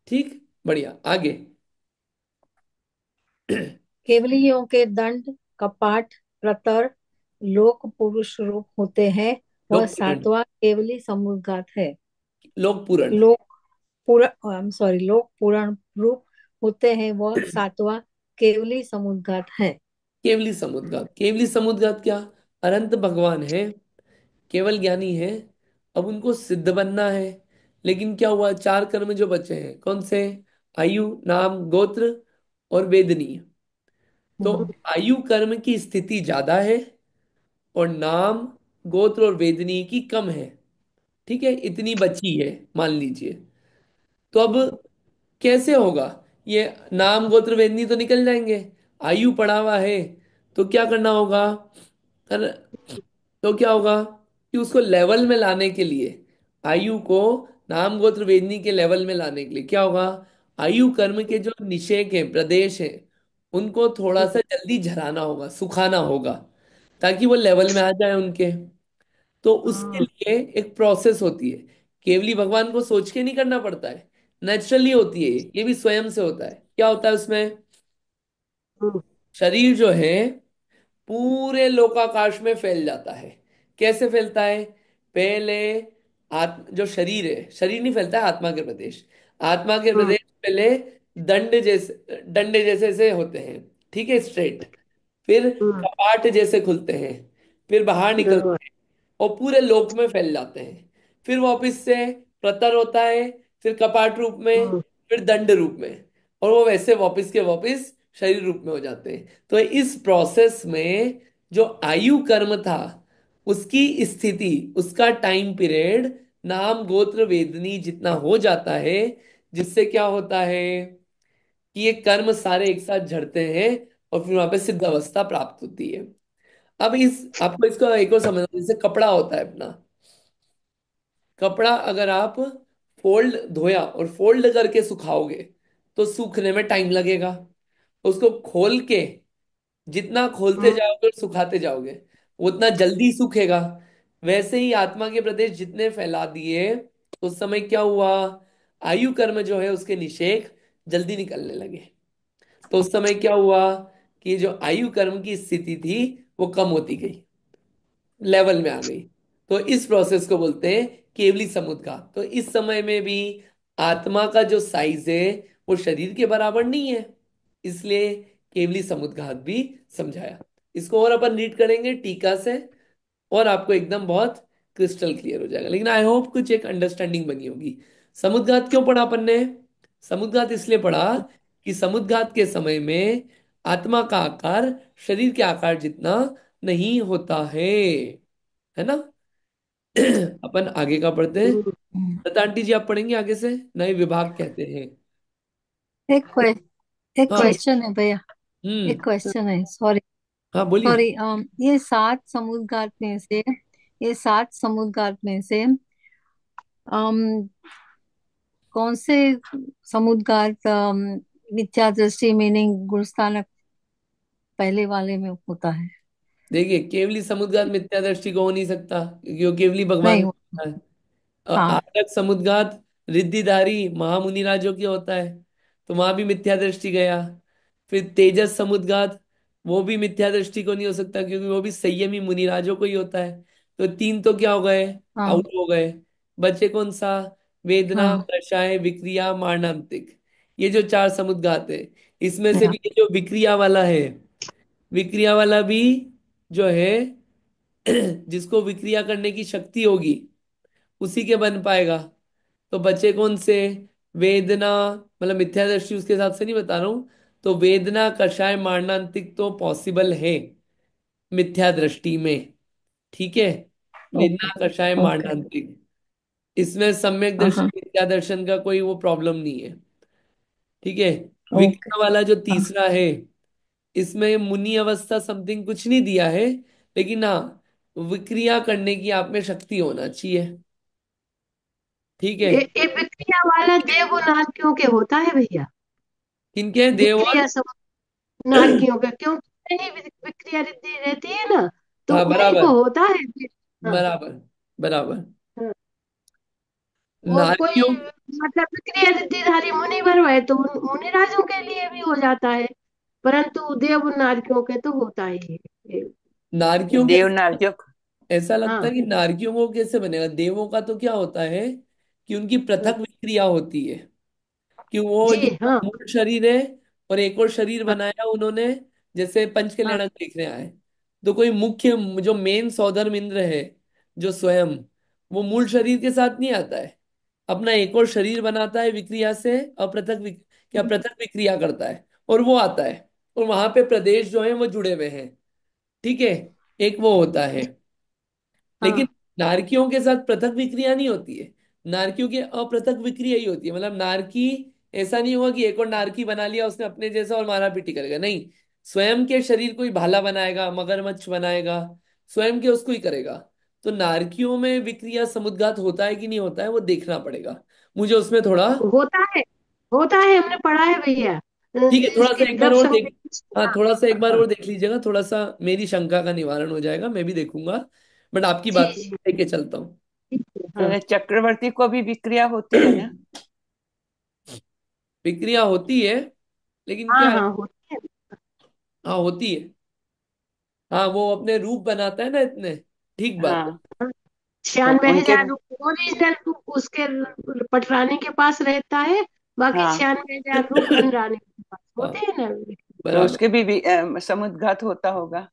ठीक, बढ़िया, आगे। केवलियों के दंड कपाट प्रतर लोक पुरुष रूप होते हैं, वह लोक पूरण, सातवां केवली समुद्घात है। लोक पूरण, लोक पूरा आई एम सॉरी लोक पुराण रूप होते हैं, वह सातवां केवली समुद्घात है। केवली समुद्घात। केवली समुद्घात क्या, अनंत भगवान है, केवल ज्ञानी है, अब उनको सिद्ध बनना है। लेकिन क्या हुआ, चार कर्म जो बचे हैं कौन से, आयु, नाम, गोत्र और वेदनीय। तो हम्म। आयु कर्म की स्थिति ज्यादा है, और नाम, गोत्र और वेदनीय की कम है। ठीक है, इतनी बची है मान लीजिए। तो अब कैसे होगा ये? नाम गोत्र वेदनी तो निकल जाएंगे, आयु पड़ा हुआ है। तो क्या करना होगा? अरे, तो क्या होगा कि उसको लेवल में लाने के लिए, आयु को नाम गोत्र वेदनी के लेवल में लाने के लिए क्या होगा? आयु कर्म के जो निषेक हैं, प्रदेश हैं, उनको थोड़ा सा जल्दी झराना होगा, सुखाना होगा, ताकि वो लेवल में आ जाए उनके। तो उसके हाँ। लिए एक प्रोसेस होती है। केवली भगवान को सोच के नहीं करना पड़ता है, नेचुरली होती है, ये भी स्वयं से होता है। क्या होता है उसमें? हम्म। शरीर जो है पूरे लोकाकाश में फैल जाता है। कैसे फैलता है? पहले आत्म जो शरीर है, शरीर नहीं फैलता है, आत्मा के प्रदेश। आत्मा के हम्म। प्रदेश पहले डंडे जैसे से होते हैं, ठीक है, स्ट्रेट। फिर हम्म। कपाट जैसे खुलते हैं, फिर बाहर बरोबर। निकलते हैं और पूरे लोक में फैल जाते हैं। फिर वापिस से प्रतर होता है, फिर कपाट रूप में, हम्म। फिर दंड रूप में, और वो वैसे वापिस के वापिस शरीर रूप में हो जाते हैं। तो इस प्रोसेस में जो आयु कर्म था, उसकी स्थिति, उसका टाइम पीरियड नाम गोत्र वेदनी जितना हो जाता है, जिससे क्या होता है कि ये कर्म सारे एक साथ झड़ते हैं और फिर वहां पे सिद्ध अवस्था प्राप्त होती है। अब इस आपको इसको एक और समझना, जैसे कपड़ा होता है अपना। कपड़ा अगर आप फोल्ड धोया और फोल्ड करके सुखाओगे तो सूखने में टाइम लगेगा। उसको खोल के जितना खोलते हम्म। जाओगे और सुखाते जाओगे, उतना जल्दी सूखेगा। वैसे ही आत्मा के प्रदेश जितने फैला दिए, उस समय क्या हुआ? आयु कर्म जो है उसके निषेक जल्दी निकलने लगे। तो उस समय क्या हुआ कि जो आयु कर्म की स्थिति थी वो कम होती गई, लेवल में आ गई। तो इस प्रोसेस को बोलते हैं केवली समुद्घात। तो इस समय में भी आत्मा का जो साइज है वो शरीर के बराबर नहीं है, इसलिए केवली समुद्घात भी समझाया। इसको और अपन रीड करेंगे टीका से, और आपको एकदम बहुत क्रिस्टल क्लियर हो जाएगा। लेकिन आई होप कुछ एक अंडरस्टैंडिंग बनी होगी। समुद्घात क्यों पढ़ा अपन ने? समुद्घात इसलिए पढ़ा कि समुद्घात के समय में आत्मा का आकार शरीर के आकार जितना नहीं होता है ना? अपन आगे का पढ़ते हैं। हम्म। लता आंटी जी, आप पढ़ेंगे आगे से, नए विभाग कहते हैं। एक क्वे, एक हाँ। क्वेश्चन है भैया। हम्म। एक क्वेश्चन है, सॉरी। हाँ बोलिए। सॉरी, ये सात समुद्र में से, ये सात समुद्र में से um, कौन से समुद्र मिथ्या दृष्टि मीनिंग गुणस्थानक पहले वाले में होता है? देखिए, केवली समुद्घात मिथ्या दृष्टि को हो नहीं सकता, क्योंकि वो केवली भगवान नहीं का हो। होता है। हाँ। आरक समुद्घात रिद्धिधारी महामुनि राजों की होता है, तो वहां भी मिथ्या दृष्टि गया। फिर तेजस समुद्घात, वो भी मिथ्या दृष्टि को नहीं हो सकता, क्योंकि वो भी संयमी मुनिराजों को ही होता है। तो तीन तो क्या हो गए? हाँ। आउट हो गए। बचे कौन सा? वेदना, हाँ। कषाय, विक्रिया, मारणांतिक। ये जो चार समुद्घात है, इसमें से हाँ। भी ये जो विक्रिया वाला है, विक्रिया वाला भी जो है जिसको विक्रिया करने की शक्ति होगी उसी के बन पाएगा। तो बचे कौन से? वेदना, मतलब मिथ्यादर्शी उसके हिसाब से नहीं बता रहा हूं। तो वेदना, कषाय, मारणांतिक तो पॉसिबल है मिथ्या दृष्टि में, ठीक है। ओके। वेदना, कषाय, ओके। मारणांतिक, इसमें सम्यक हाँ। दर्शन हाँ। मिथ्या दर्शन का कोई वो प्रॉब्लम नहीं है, ठीक है। ओके। विक्रिया वाला जो हाँ। तीसरा है, इसमें मुनि अवस्था समथिंग कुछ नहीं दिया है, लेकिन हाँ, विक्रिया करने की आप में शक्ति होना चाहिए, ठीक है। ये विक्रिया वाला देव और नारकियों के होता है भैया। किनके हैं? देव और विक्रिया सब नारकियों के, क्योंकि नहीं विक्रिया रिद्धि रहती है ना, तो हाँ, उन्हीं को बराबर, होता है। हाँ। बराबर, बराबर। हाँ। और कोई नारियों, मतलब विक्रिया रिद्धिधारी मुनिवर है तो मुनिराजों के लिए भी हो जाता है, परंतु देव और नारकियों के तो होता ही है नारकियों के, देवनार्जो। ऐसा लगता है हाँ। कि नारकियों को कैसे बनेगा? देवों का तो क्या होता है कि उनकी हाँ। पृथक विक्रिया होती है, कि वो जी जो हाँ। मूल शरीर है और एक और शरीर हाँ। बनाया उन्होंने, जैसे हाँ। पंचकल्याणक देखने आए। तो कोई मुख्य जो मेन सौधर्म इंद्र है, जो स्वयं, वो मूल शरीर के साथ नहीं आता है, अपना एक और शरीर बनाता है विक्रिया से, क्या पृथक विक्रिया करता है, और वो आता है, और वहां पे प्रदेश जो है वो जुड़े हुए हैं, ठीक है। एक वो होता है। लेकिन हाँ। नारकियों के साथ पृथक विक्रिया नहीं होती है। नारकियों की अपृथक विक्रिया ही होती है। मतलब नारकी, ऐसा नहीं होगा कि एक और नारकी बना लिया उसने अपने जैसा और मारा पीटी करेगा, नहीं। स्वयं के शरीर को ही भाला बनाएगा, मगरमच्छ बनाएगा, स्वयं के उसको ही करेगा। तो नारकियों में विक्रिया समुद्घात होता है कि नहीं होता है वो देखना पड़ेगा मुझे, उसमें थोड़ा। होता है, होता है, हमने पढ़ा है भैया। ठीक है, थोड़ा सा इसके एक बार द्रव और देख। संकेत। हाँ, हाँ थोड़ा सा एक बार हाँ। और देख लीजिएगा, थोड़ा सा मेरी शंका का निवारण हो जाएगा, मैं भी देखूंगा। बट आपकी जी बात जी। लेके चलता हूँ। ठीक है, हाँ चक्रवर्ती को भी विक्रिया होती है ना? विक्रिया होती है, लेकिन हाँ क्या है। हाँ होती है। हाँ, होती है। हाँ, वो अपने रूप बनाता है ना इतने। ठीक बात है। हाँ, हाँ, तो 96,000 रूप ओरिजिनल रूप उसके पटरानी के पास रहता है। बाकी हाँ 96,000 रूप धनरानी के पास होते हाँ, हैं ना। तो बराबर। उसके भी समुद्घात होता होगा।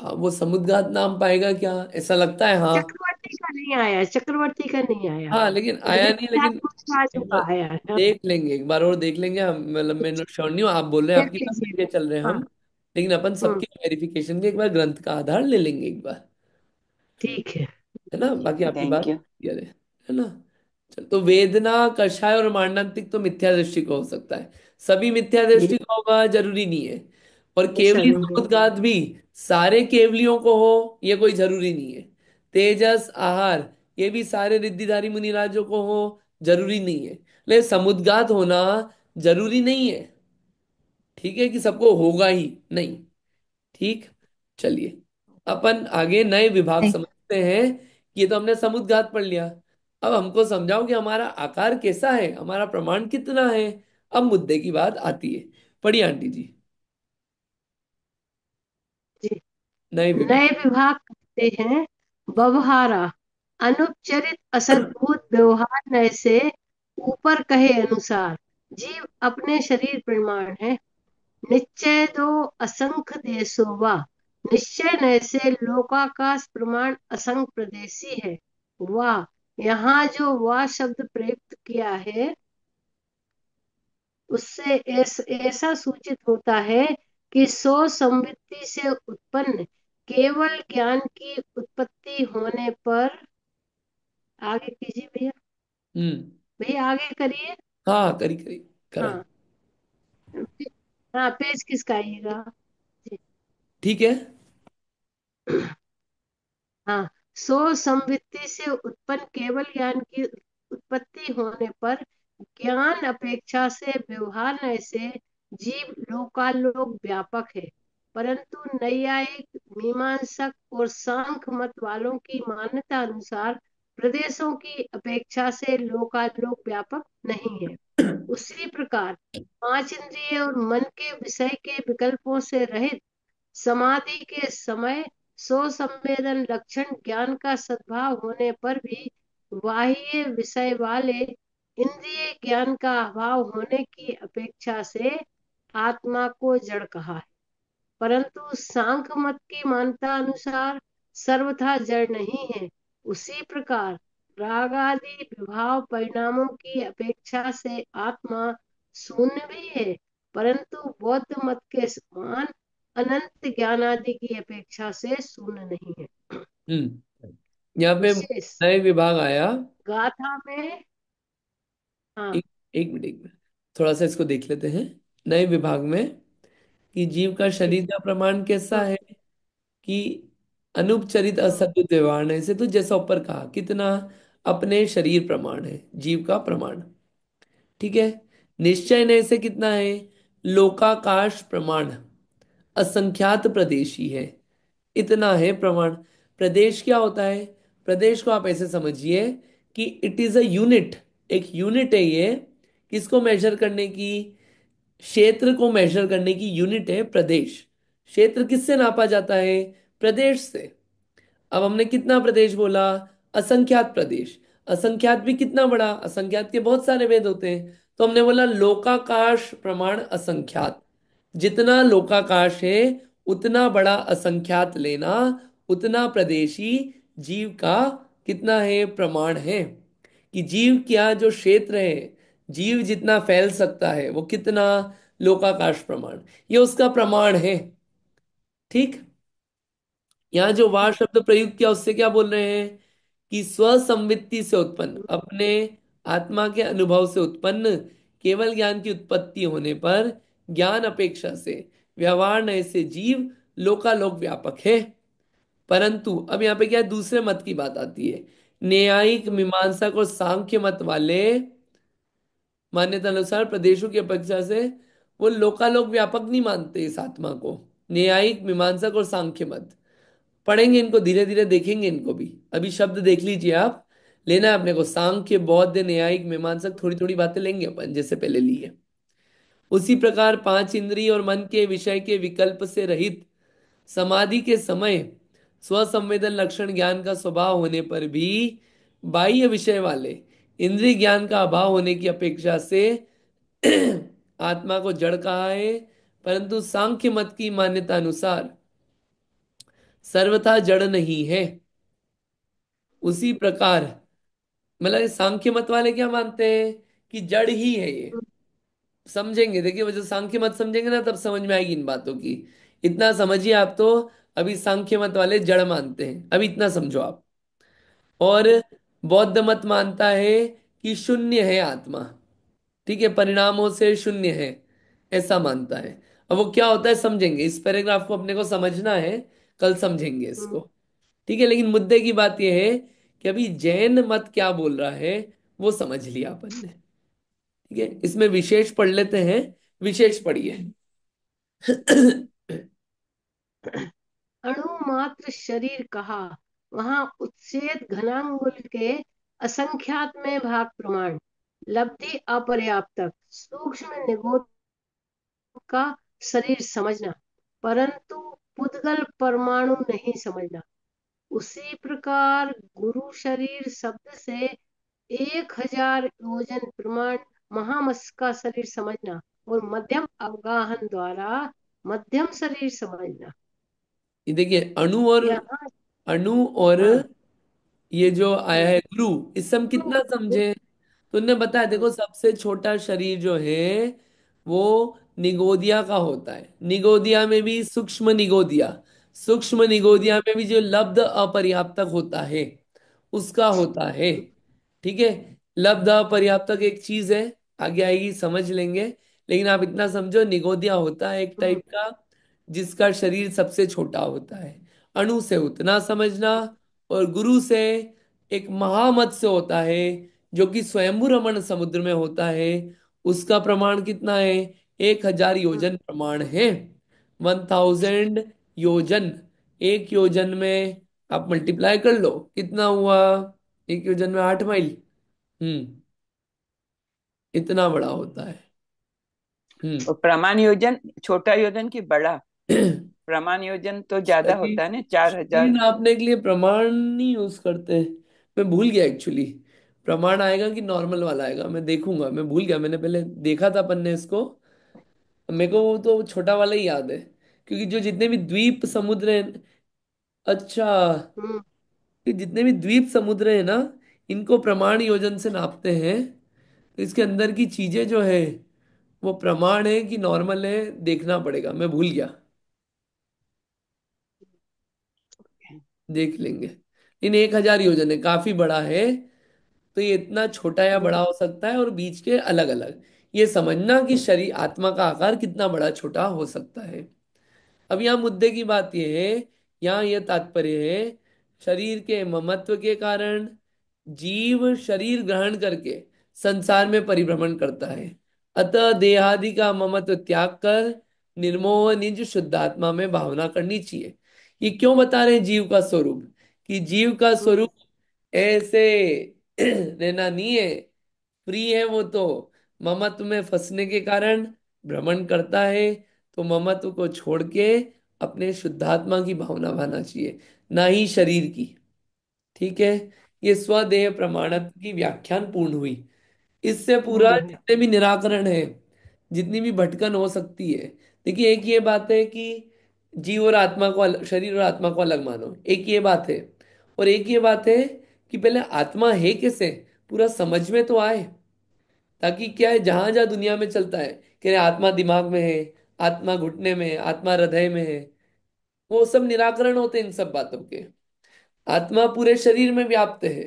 हाँ, वो समुद्घात नाम पाएगा क्या, ऐसा लगता है, हाँ। चक्रवर्ती का नहीं आया, चक्रवर्ती का नहीं आया। हाँ, लेकिन आया नहीं, ऋतुराज लेकिन राजू एक का बार आया है। हाँ, देख लेंगे, एक बार और देख लेंगे हम। मतलब मैं श्योर नहीं हूँ, आप बोल रहे हैं देख आपकी बात लीजिए। लेके चल रहे हैं हाँ। हम। लेकिन अपन हम्म। सबके वेरिफिकेशन के एक बार ग्रंथ का आधार ले लेंगे एक बार। ठीक है। है ना, बाकी आपकी बात थैंक यू। क्लियर है ना। चल, तो वेदना, कषाय और मारणांतिक तो मिथ्या दृष्टि का हो सकता है। सभी मिथ्या ये दृष्टि का होगा जरूरी नहीं है। और ऐसा केवली नहीं है। समुद्घात भी सारे केवलियों को हो ये कोई जरूरी नहीं है। तेजस, आहार, ये भी सारे रिद्धिधारी मुनिराजों को हो जरूरी नहीं है। लेकिन समुद्घात होना जरूरी नहीं है। ठीक है, कि सबको होगा ही नहीं। ठीक। चलिए, अपन आगे नए विभाग नहीं, समझते हैं। ये तो हमने समुद्घात पढ़ लिया। अब हमको समझाओ कि हमारा आकार कैसा है, हमारा प्रमाण कितना है। अब मुद्दे की बात आती है। पढ़िए आंटी जी। जी। नए विभाग। नए विभाग कहते हैं व्यवहारा, अनुपचरित असद्भुत व्यवहार नय से ऊपर कहे अनुसार जीव अपने शरीर प्रमाण है। निश्चय दो असंख्य देशो वा, निश्चय नय से लोकाकाश प्रमाण असंख्य प्रदेशी है। वाह, यहाँ जो वाह शब्द प्रयुक्त किया है उससे ऐसा सूचित होता है कि सो संवृत्ति से उत्पन्न केवल ज्ञान की उत्पत्ति होने पर। आगे कीजिए भैया। हम्म। भैया आगे करिए। हाँ, करी करी, करा। हाँ। हाँ, पेज किसका आइएगा। ठीक है। हाँ, सो संवृत्ति से उत्पन्न केवल ज्ञान की उत्पत्ति होने पर ज्ञान अपेक्षा से व्यवहार नय से जीव लोकालोक व्यापक है। परंतु नैयायिक, मीमांसक और सांख्य मत वालों की मान्यता अनुसार प्रदेशों की अपेक्षा से लोकालोक व्यापक नहीं है। उसी प्रकार पांच इंद्रिय और मन के विषय के विकल्पों से रहित समाधि के समय सो संवेदन लक्षण ज्ञान का सद्भाव होने पर भी बाह्य विषय वाले इंद्रिय ज्ञान का अभाव होने की अपेक्षा से आत्मा को जड़ कहा है। परंतु सांख्य मत की मान्यता अनुसार सर्वथा जड़ नहीं है। उसी प्रकार राग आदि विभाव परिणामों की अपेक्षा से आत्मा शून्य भी है, परंतु बौद्ध मत के समान अनंत ज्ञान आदि की अपेक्षा से शून्य नहीं है। यहाँ पे विशेष नए विभाग आया। गाथा में। हाँ। एक एक मिनट, एक मिनट, थोड़ा सा इसको देख लेते हैं। नए विभाग में कि जीव का जी। शरीर का प्रमाण कैसा हाँ है, कि अनुपचरित हाँ असद्युत व्यवहार है, से तो जैसा ऊपर कहा कितना अपने शरीर प्रमाण है, जीव का प्रमाण। ठीक है। निश्चय नय से कितना है, लोकाकाश प्रमाण, असंख्यात प्रदेशी है, इतना है प्रमाण। प्रदेश क्या होता है, प्रदेश को आप ऐसे समझिए कि इट इज अ यूनिट। एक यूनिट है ये, किसको मेजर करने की, क्षेत्र को मेजर करने की यूनिट है प्रदेश। क्षेत्र किससे नापा जाता है, प्रदेश से। अब हमने कितना प्रदेश बोला, असंख्यात प्रदेश। असंख्यात भी कितना बड़ा, असंख्यात के बहुत सारे वेद होते हैं। तो हमने बोला लोकाकाश प्रमाण असंख्यात, जितना लोकाकाश है उतना बड़ा असंख्यात लेना, उतना प्रदेशी जीव का कितना है, प्रमाण है। कि जीव क्या जो क्षेत्र है, जीव जितना फैल सकता है वो कितना, लोकाकाश प्रमाण, ये उसका प्रमाण है। ठीक। यहाँ जो वार शब्द प्रयुक्त किया उससे क्या बोल रहे हैं कि स्वसंवित्ति से उत्पन्न, अपने आत्मा के अनुभव से उत्पन्न केवल ज्ञान की उत्पत्ति होने पर ज्ञान अपेक्षा से व्यवहार नय से जीव लोकालोक व्यापक है। परंतु अब यहाँ पे क्या है, दूसरे मत की बात आती है। न्यायिक मीमांसक और सांख्य मत वाले मान्यता अनुसार प्रदेशों की अपेक्षा से वो लोकालोक व्यापक नहीं मानते इस आत्मा को। न्यायिक मीमांसक और सांख्य मत पढ़ेंगे, इनको धीरे धीरे देखेंगे, इनको भी अभी शब्द देख लीजिए आप। लेना है अपने को सांख्य बौद्ध न्यायिक मीमांसक, थोड़ी थोड़ी बातें लेंगे अपन जैसे पहले लिए। उसी प्रकार पांच इंद्रिय और मन के विषय के विकल्प से रहित समाधि के समय स्वसंवेदन लक्षण ज्ञान का स्वभाव होने पर भी बाह्य विषय वाले इंद्रिय ज्ञान का अभाव होने की अपेक्षा से आत्मा को जड़ कहा है। परंतु सांख्य मत की मान्यता अनुसार सर्वथा जड़ नहीं है। उसी प्रकार मतलब ये सांख्य मत वाले क्या मानते हैं कि जड़ ही है ये। समझेंगे, देखिए वो जो सांख्य मत समझेंगे ना तब समझ में आएगी इन बातों की। इतना समझिए आप तो। अभी सांख्य मत वाले जड़ मानते हैं, अभी इतना समझो आप। और बौद्ध मत मानता है कि शून्य है आत्मा, ठीक है, परिणामों से शून्य है, ऐसा मानता है। अब वो क्या होता है समझेंगे, इस पैराग्राफ को अपने को समझना है, कल समझेंगे इसको। ठीक है, लेकिन मुद्दे की बात यह है कि अभी जैन मत क्या बोल रहा है वो समझ लिया अपन ने। ठीक है, इसमें विशेष पढ़ लेते हैं, विशेष पढ़िए। अणु मात्र शरीर कहा, वहां उच्छेद घनांगुल के असंख्यात में भाग प्रमाण, लब्धि अपर्याप्तक सूक्ष्म निगोद का शरीर समझना, परंतु पुद्गल परमाणु नहीं समझना। उसी प्रकार गुरु शरीर शब्द से 1000 योजन प्रमाण महामस का शरीर समझना और मध्यम अवगाहन द्वारा मध्यम शरीर समझना। ये देखिए यहाँ अणु और हाँ। ये जो आया हम्म, है गुरु, इससे हम कितना समझे। तो उनने बताया हम्म, देखो सबसे छोटा शरीर जो है वो निगोदिया का होता है। निगोदिया में भी सूक्ष्म निगोदिया, सूक्ष्म निगोदिया में भी जो लब्ध अपर्याप्तक होता है उसका होता है। ठीक है, लब्ध अपर्याप्तक एक चीज है, आगे आएगी समझ लेंगे। लेकिन आप इतना समझो निगोदिया होता है एक हम्म, टाइप का जिसका शरीर सबसे छोटा होता है। अणु से उतना समझना। और गुरु से एक महामत्स्य होता है जो कि स्वयंभू रमण समुद्र में होता है। उसका प्रमाण कितना है, 1000 योजन प्रमाण है। 1000 योजन, एक योजन में आप मल्टीप्लाई कर लो कितना हुआ, एक योजन में 8 माइल। इतना बड़ा होता है। और हम्म। प्रमाण योजन छोटा योजन की बड़ा? प्रमाण योजन तो ज्यादा शरीर होता है ना, चार शरीर हजार नापने के लिए प्रमाण नहीं यूज करते। मैं भूल गया एक्चुअली, प्रमाण आएगा कि नॉर्मल वाला आएगा मैं देखूंगा, मैं भूल गया, मैंने पहले देखा था अपन ने इसको। मेरे को वो तो छोटा वाला ही याद है, क्योंकि जो जितने भी द्वीप समुद्र हैं, अच्छा, हम्म, कि जितने भी द्वीप समुद्र है ना इनको प्रमाण योजन से नापते हैं। तो इसके अंदर की चीजें जो है वो प्रमाण है कि नॉर्मल है देखना पड़ेगा, मैं भूल गया, देख लेंगे। इन 1000 योजन है, काफी बड़ा है। तो ये इतना छोटा या बड़ा हो सकता है और बीच के अलग अलग, ये समझना कि शरीर आत्मा का आकार कितना बड़ा छोटा हो सकता है। अब यहाँ मुद्दे की बात यह है, यहाँ यह तात्पर्य है शरीर के ममत्व के कारण जीव शरीर ग्रहण करके संसार में परिभ्रमण करता है। अतः देहादि का ममत्व त्याग कर निर्मोह निज शुद्धात्मा में भावना करनी चाहिए। ये क्यों बता रहे हैं जीव का स्वरूप, कि जीव का हम्म, स्वरूप ऐसे रहना नहीं है, फ्री है वो तो। ममत्व में फंसने के कारण भ्रमण करता है। तो ममत्व को छोड़ के अपने शुद्धात्मा की भावना भाना चाहिए, ना ही शरीर की। ठीक है, ये स्वदेह प्रमाणत्व की व्याख्यान पूर्ण हुई। इससे पूरा हम्म, जितने भी निराकरण है, जितनी भी भटकन हो सकती है। देखिए एक ये बात है कि जीव और आत्मा को शरीर और आत्मा को अलग मानो, एक ये बात है। और एक ये बात है कि पहले आत्मा है कैसे पूरा समझ में तो आए। ताकि क्या है, जहां जहां दुनिया में चलता है कि अरे आत्मा दिमाग में है, आत्मा घुटने में है, आत्मा हृदय में है, वो सब निराकरण होते हैं इन सब बातों के। आत्मा पूरे शरीर में व्याप्त है।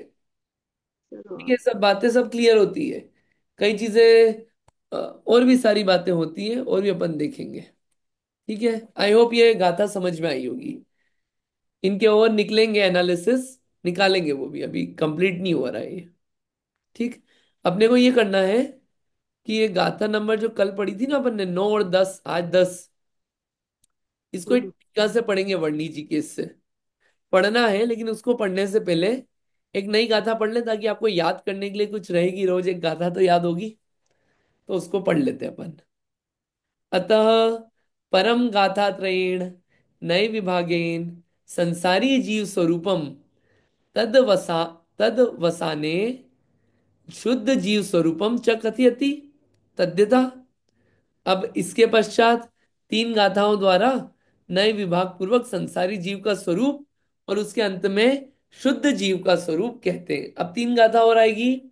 चलो ठीक है, सब बातें सब क्लियर होती है। कई चीजें और भी सारी बातें होती हैं, और भी अपन देखेंगे। ठीक है, आई होप ये गाथा समझ में आई होगी। इनके और निकलेंगे एनालिसिस, निकालेंगे, वो भी अभी कंप्लीट नहीं हो रहा है ये। ठीक। अपने को ये करना है कि ये गाथा नंबर जो कल पढ़ी थी ना अपन ने, 9 और 10, आज 10, इसको एक हम्म, टीका से पढ़ेंगे वर्णी जी के। इससे पढ़ना है, लेकिन उसको पढ़ने से पहले एक नई गाथा पढ़ लें, ताकि आपको याद करने के लिए कुछ रहेगी, रोज एक गाथा तो याद होगी। तो उसको पढ़ लेते हैं अपन। अतः परम गाथात्रयेण नए विभागेन संसारी जीव स्वरूपम तद वसा तद वसाने शुद्ध जीव स्वरूपम च कथयति तद्यथा। अब इसके पश्चात तीन गाथाओं द्वारा नए विभाग पूर्वक संसारी जीव का स्वरूप और उसके अंत में शुद्ध जीव का स्वरूप कहते हैं। अब तीन गाथा और आएगी,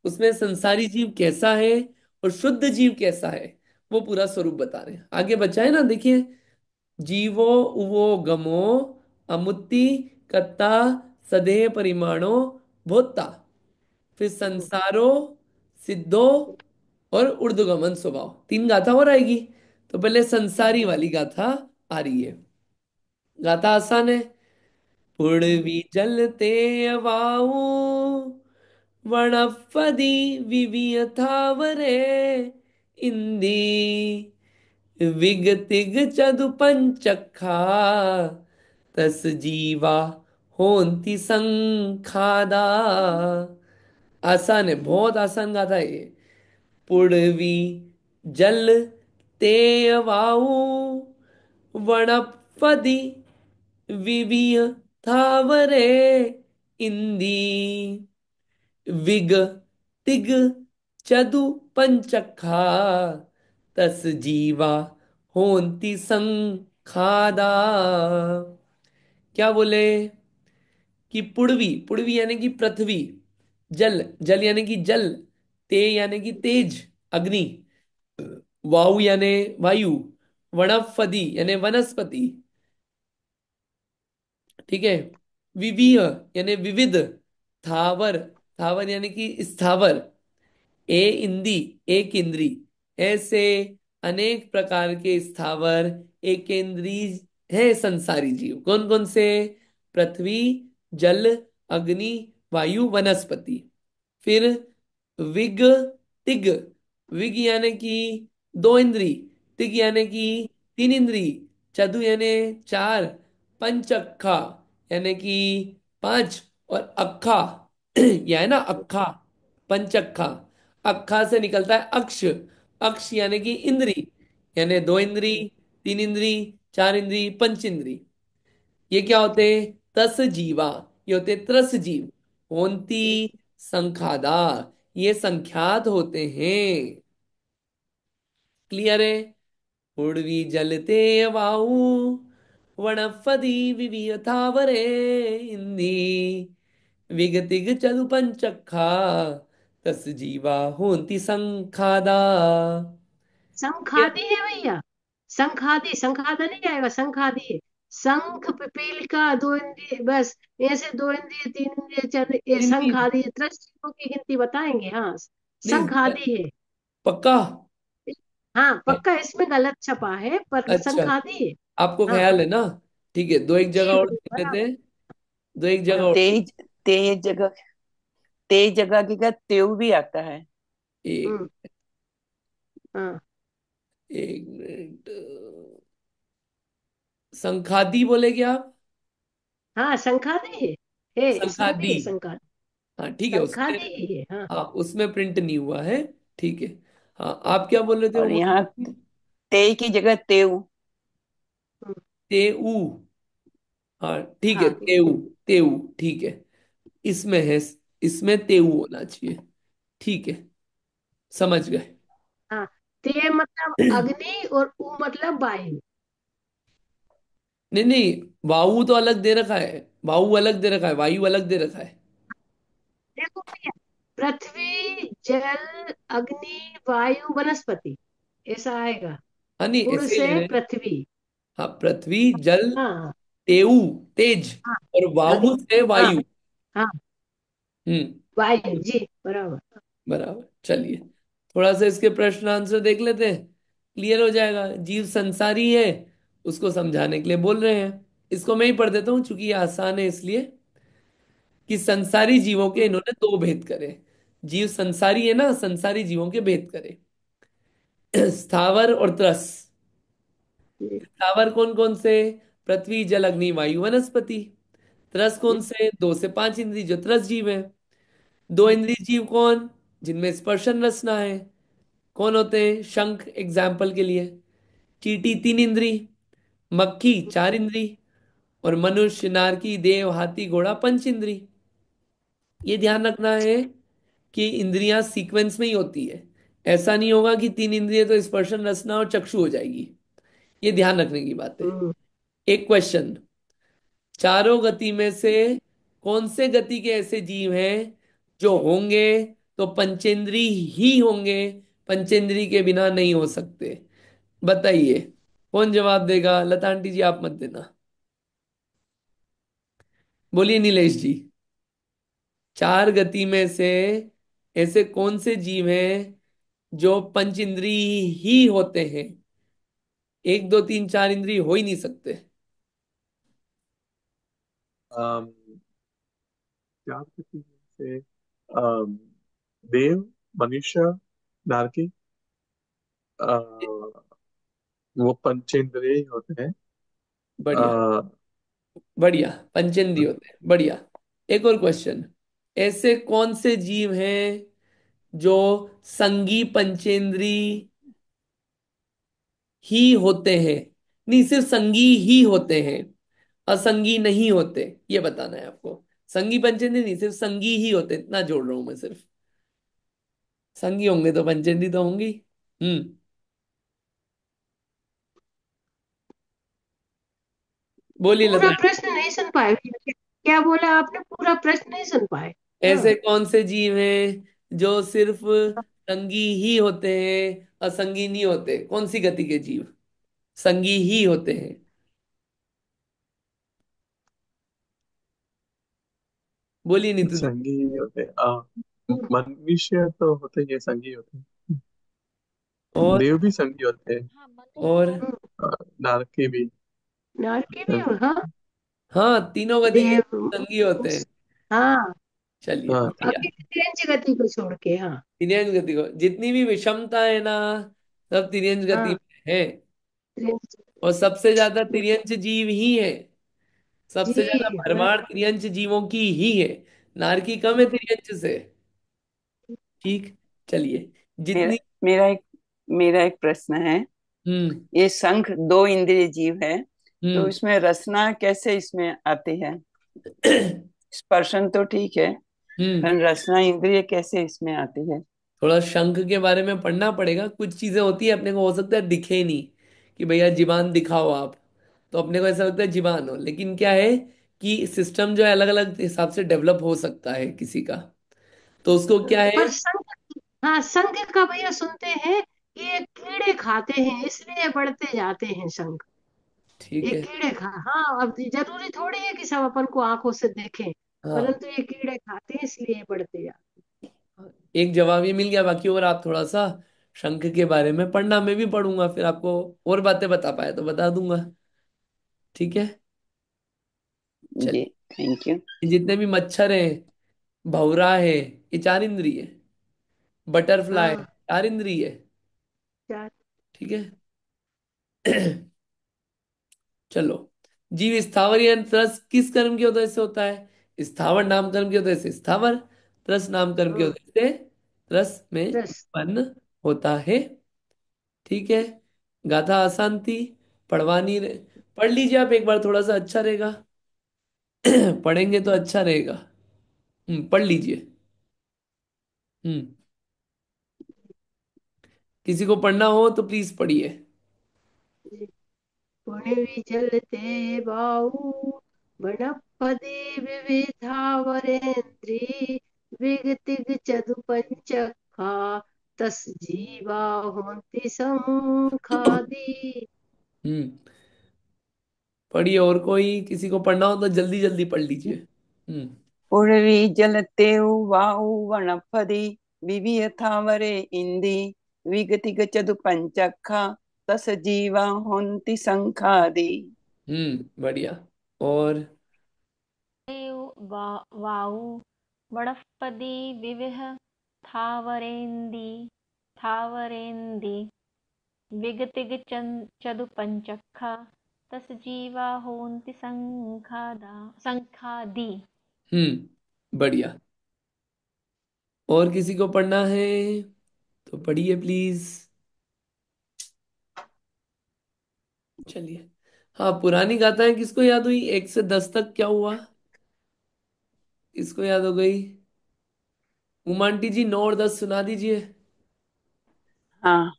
उसमें संसारी जीव कैसा है और शुद्ध जीव कैसा है, वो पूरा स्वरूप बता रहे हैं। आगे बचा है ना, देखिए। जीवो उवो गमो अमुत्ति कत्ता सदेह परिमाणो भोक्ता। फिर हम्म, संसारो सिद्धो और ऊर्ध्वगमन स्वभाव। तीन गाथा और आएगी। तो पहले संसारी वाली गाथा आ रही है। गाथा आसान है। पुड़वी जलते अवाऊ वणफदी विवियथावरे इंदी विगतिग चदु पंचखा तस जीवा होंति संखादा। आसान है, बहुत आसान गाथा है ये। पुड़वी जल तेयवाऊ वणपदी विविय थावरे इंदी विग तिग चदु पंचखा तस जीवा होंति संखादा। क्या बोले कि पुड़वी, पुड़वी यानी कि पृथ्वी, जल, जल यानी कि जल, ते यानी कि तेज, अग्नि, वायु यानी वायु, वनस्पति यानी वनस्पति। ठीक है। विविध यानी विविध, थावर, थावर यानी कि स्थावर, ए इंदी एक इंद्री, ऐसे अनेक प्रकार के स्थावर एक इंद्री है संसारी जीव। कौन कौन से? पृथ्वी, जल, अग्नि, वायु, वनस्पति। फिर विग तिग, विग यानी कि दो इंद्री, तिग यानी कि तीन इंद्री, चतु यानी चार, पंचअक्खा यानी कि पांच, और अक्खा यह है ना अक्खा, पंचअक्खा। अक्खा से निकलता है अक्ष, अक्ष यानी कि इंद्री, यानी दो इंद्री, तीन इंद्री, चार इंद्री, पंच इंद्री। ये क्या होते? तस जीवा, ये होते त्रस जीव। होंती संखादा, ये संख्यात होते हैं। क्लियर है? उड़वी जलते वाऊ वनफदी विवियथावरे इंदी विगतिग चतु पंचखा तस जीवा होंती संखादा। संखादी है भैया। संखादी, संखादा नहीं आएगा, संखादी है। शंख पिपीलिका दो इंद्रिय बस, ऐसे दो इंद्रिय तीन इंद्रिय चार, ये इनकी संखादी है। त्रस्तियों की गिनती बताएंगे, हाँ। नहीं, संखादी है। पक्का? हाँ पक्का, इसमें गलत छपा है पर अच्छा, संखादी है। आपको हाँ ख्याल है ना? ठीक है, दो एक जगह जी और देख लेते बराबर। हैं। दो एक जगह हाँ और देख। तेज, तेज जगह, तेज जगह की का तेव भी आता है। एक, हम्म, हाँ एक मिनट। संखादी बोले क्या आप? हाँ संखादी है इसमें भी संखादी। है संखादी। हाँ ठीक है, उसमें, संखादी ही है, हाँ। हाँ उसमें प्रिंट नहीं हुआ है। ठीक है। हाँ, आप क्या बोल रहे थे और उमंग यहाँ जी? ते की जगह तेव। हम्म, तेऊ। हाँ ठीक है, हाँ, तेऊ, तेऊ, ठीक है। इसमें है, इसमें तेऊ होना चाहिए। ठीक है, समझ गए। हाँ। ते मतलब अग्नि और उ मतलब वायु। नहीं नहीं, वायु तो अलग दे रखा है, वायु अलग दे रखा है, वायु अलग दे रखा है। देखो भैया, पृथ्वी जल अग्नि वायु वनस्पति, ऐसा आएगा। हाँ नहीं, गुण ऐसे ही ले से रहे हैं। पृथ्वी। हाँ, पृथ्वी जल, हाँ तेऊ तेज, हाँ और अग्नि। वायु से हाँ वायु। हाँ हम्म। वायु जी बराबर। बराबर। चलिए, थोड़ा सा इसके प्रश्न आंसर देख लेते हैं, क्लियर हो जाएगा। जीव संसारी है, उसको समझाने के लिए बोल रहे हैं। इसको मैं ही पढ़ देता हूँ क्योंकि ये आसान है, इसलिए कि संसारी जीवों के हम्म, इन्होंने दो भेद करे। जीव संसारी है ना, संसारी जीवों के भेद करे। स्थावर और त्रस। जी, स्थावर कौन कौन से? पृथ्वी जल अग्नि वायु वनस्पति। त्रस कौन से? 2 से 5 इंद्रिय जो त्रस जीव है। दो इंद्रिय जीव कौन? जिनमें स्पर्शन रसना है। कौन होते हैं? शंख एग्जाम्पल के लिए। चींटी 3 इंद्री। मक्खी 4 इंद्री। और मनुष्य, नारकी, देव, हाथी, घोड़ा 5 इंद्री। ये ध्यान रखना है कि इंद्रियां सीक्वेंस में ही होती है। ऐसा नहीं होगा कि 3 इंद्रिय तो स्पर्शन रसना और चक्षु हो जाएगी। ये ध्यान रखने की बात है। हम्म, एक क्वेश्चन, चारों गति में से कौन से गति के ऐसे जीव हैं जो होंगे तो पंचेंद्री ही होंगे, पंचेंद्री के बिना नहीं हो सकते? बताइए, कौन जवाब देगा? लता आंटी जी आप मत देना, बोलिए नीलेश जी। चार गति में से ऐसे कौन से जीव हैं जो पंच इंद्री ही होते हैं? 1 2 3 4 इंद्री हो ही नहीं सकते। अम, क्या किसी में से अम, देव, मनुष्य, नारकी, वो पंचेंद्रिय ही होते हैं। बढ़िया। अ, बढ़िया, पंचेंद्रिय होते हैं, बढ़िया। एक और क्वेश्चन, ऐसे कौन से जीव हैं जो संगी पंचेंद्री ही होते हैं? नहीं, सिर्फ संगी ही होते हैं, असंगी नहीं होते, ये बताना है आपको। संगी पंचेंद्री नहीं, सिर्फ संगी ही होते, इतना जोड़ रहा हूं मैं सिर्फ। संगी होंगे तो पंचेंद्री तो होंगी। हम्म। बोलिए पूरा लता। प्रश्न नहीं सुन पाए। क्या बोला आपने? पूरा प्रश्न नहीं सुन पाए। हाँ ऐसे कौन से जीव हैं जो सिर्फ संगी ही होते हैं, असंगी नहीं होते? कौन सी गति के जीव संगी ही होते हैं? बोलिए नीतू दी। संगी ही होते हैं। मनुष्य तो होते ही है, संगी होते हैं। और देव भी संगी होते हैं। हाँ और मनुष्य। हम्म, नारकी भी। नारकी भी हाँ। हाँ, तीनों गति के देव संगी होते हैं। हाँ। चलिए, हाँ बढ़िया। बाकी तिरंज गति को छोड़ के हाँ। तिर्यंज गति को, जितनी भी विषमता है ना, सब तिर्यंज गति हाँ में है। तिरंज और सबसे ज्यादा तिर्यंच जीव ही है। सबसे ज्यादा जी बर भरमार तिर्यंच जीवों की ही है। नारकी कम है तिर्यंच से। ठीक। चलिए, मेरा जितनी। मेरा एक प्रश्न है। हम्म। ये शंख दो इंद्रिय जीव है, तो हम्म। इसमें रसना कैसे इसमें आती है? स्पर्शन तो ठीक है, हम्म। पर रसना इंद्रिय कैसे इसमें आती है? थोड़ा शंख के बारे में पढ़ना पड़ेगा। कुछ चीजें होती है अपने को, हो सकता है दिखे ही नहीं, कि भैया जीवान दिखाओ आप, तो अपने को ऐसा लगता है जीवान हो, लेकिन क्या है कि सिस्टम जो है अलग अलग हिसाब से डेवलप हो सकता है किसी का। तो उसको क्या है। पर संघ। हाँ संघ का भैया सुनते हैं कि ये कीड़े खाते हैं इसलिए बढ़ते जाते हैं संघ। ठीक ये है। कीड़े खा हाँ अब जरूरी थोड़ी है कि सब अपन को आंखों से देखें। हाँ, परंतु ये कीड़े खाते हैं इसलिए बढ़ते जाते एक जवाब ये मिल गया। बाकी और आप थोड़ा सा शंख के बारे में पढ़ना, मैं भी पढ़ूंगा, फिर आपको और बातें बता पाए तो बता दूंगा। ठीक है। जी, चलिए, थैंक यू। ये जितने भी मच्छर हैं, भौरा है, ये 4 इंद्रिय है। हैं। बटरफ्लाई हाँ 4 इंद्रिय है। चार। ठीक है। चलो, जीव स्थावर या त्रस किस कर्म की वजह से होता है? स्थावर नाम कर्म की वजह से स्थावर, त्रस नाम कर्म की हाँ वजह से त्रस में दस। उत्पन्न होता है। ठीक है। गाथा आसान थी, पढ़वानी पढ़ लीजिए आप एक बार, थोड़ा सा अच्छा रहेगा। पढ़ेंगे तो अच्छा रहेगा। पढ़ लीजिए। हम्म। किसी को पढ़ना हो तो प्लीज पढ़िए। पुण्य चलते बाऊ बनपदि विविधावरेन्द्री विगतिग चतु पंचखा तस जीवा होंति समुखादि। हम्म। पढ़िए, और कोई किसी को पढ़ना हो तो जल्दी जल्दी पढ़ लीजिए। पूर्वी जलतेउ वाउ वनपदी विविय थावरे इंदी विगति गचदु पंचखा तस जीवा होन्ति संखादि। बढ़िया। और वाउ वणस्पति विविह थावरेन्दी थावरेन्दी विगतिग चदु पंचखा तस जीवा होन्ति संखादी। बढ़िया। और किसी को पढ़ना है तो पढ़िए प्लीज। चलिए। हाँ, पुरानी गाथाएं किसको याद हुई? 1 से 10 तक क्या हुआ? किसको याद हो गई? उमांटी जी, 9 और 10 सुना दीजिए। हाँ।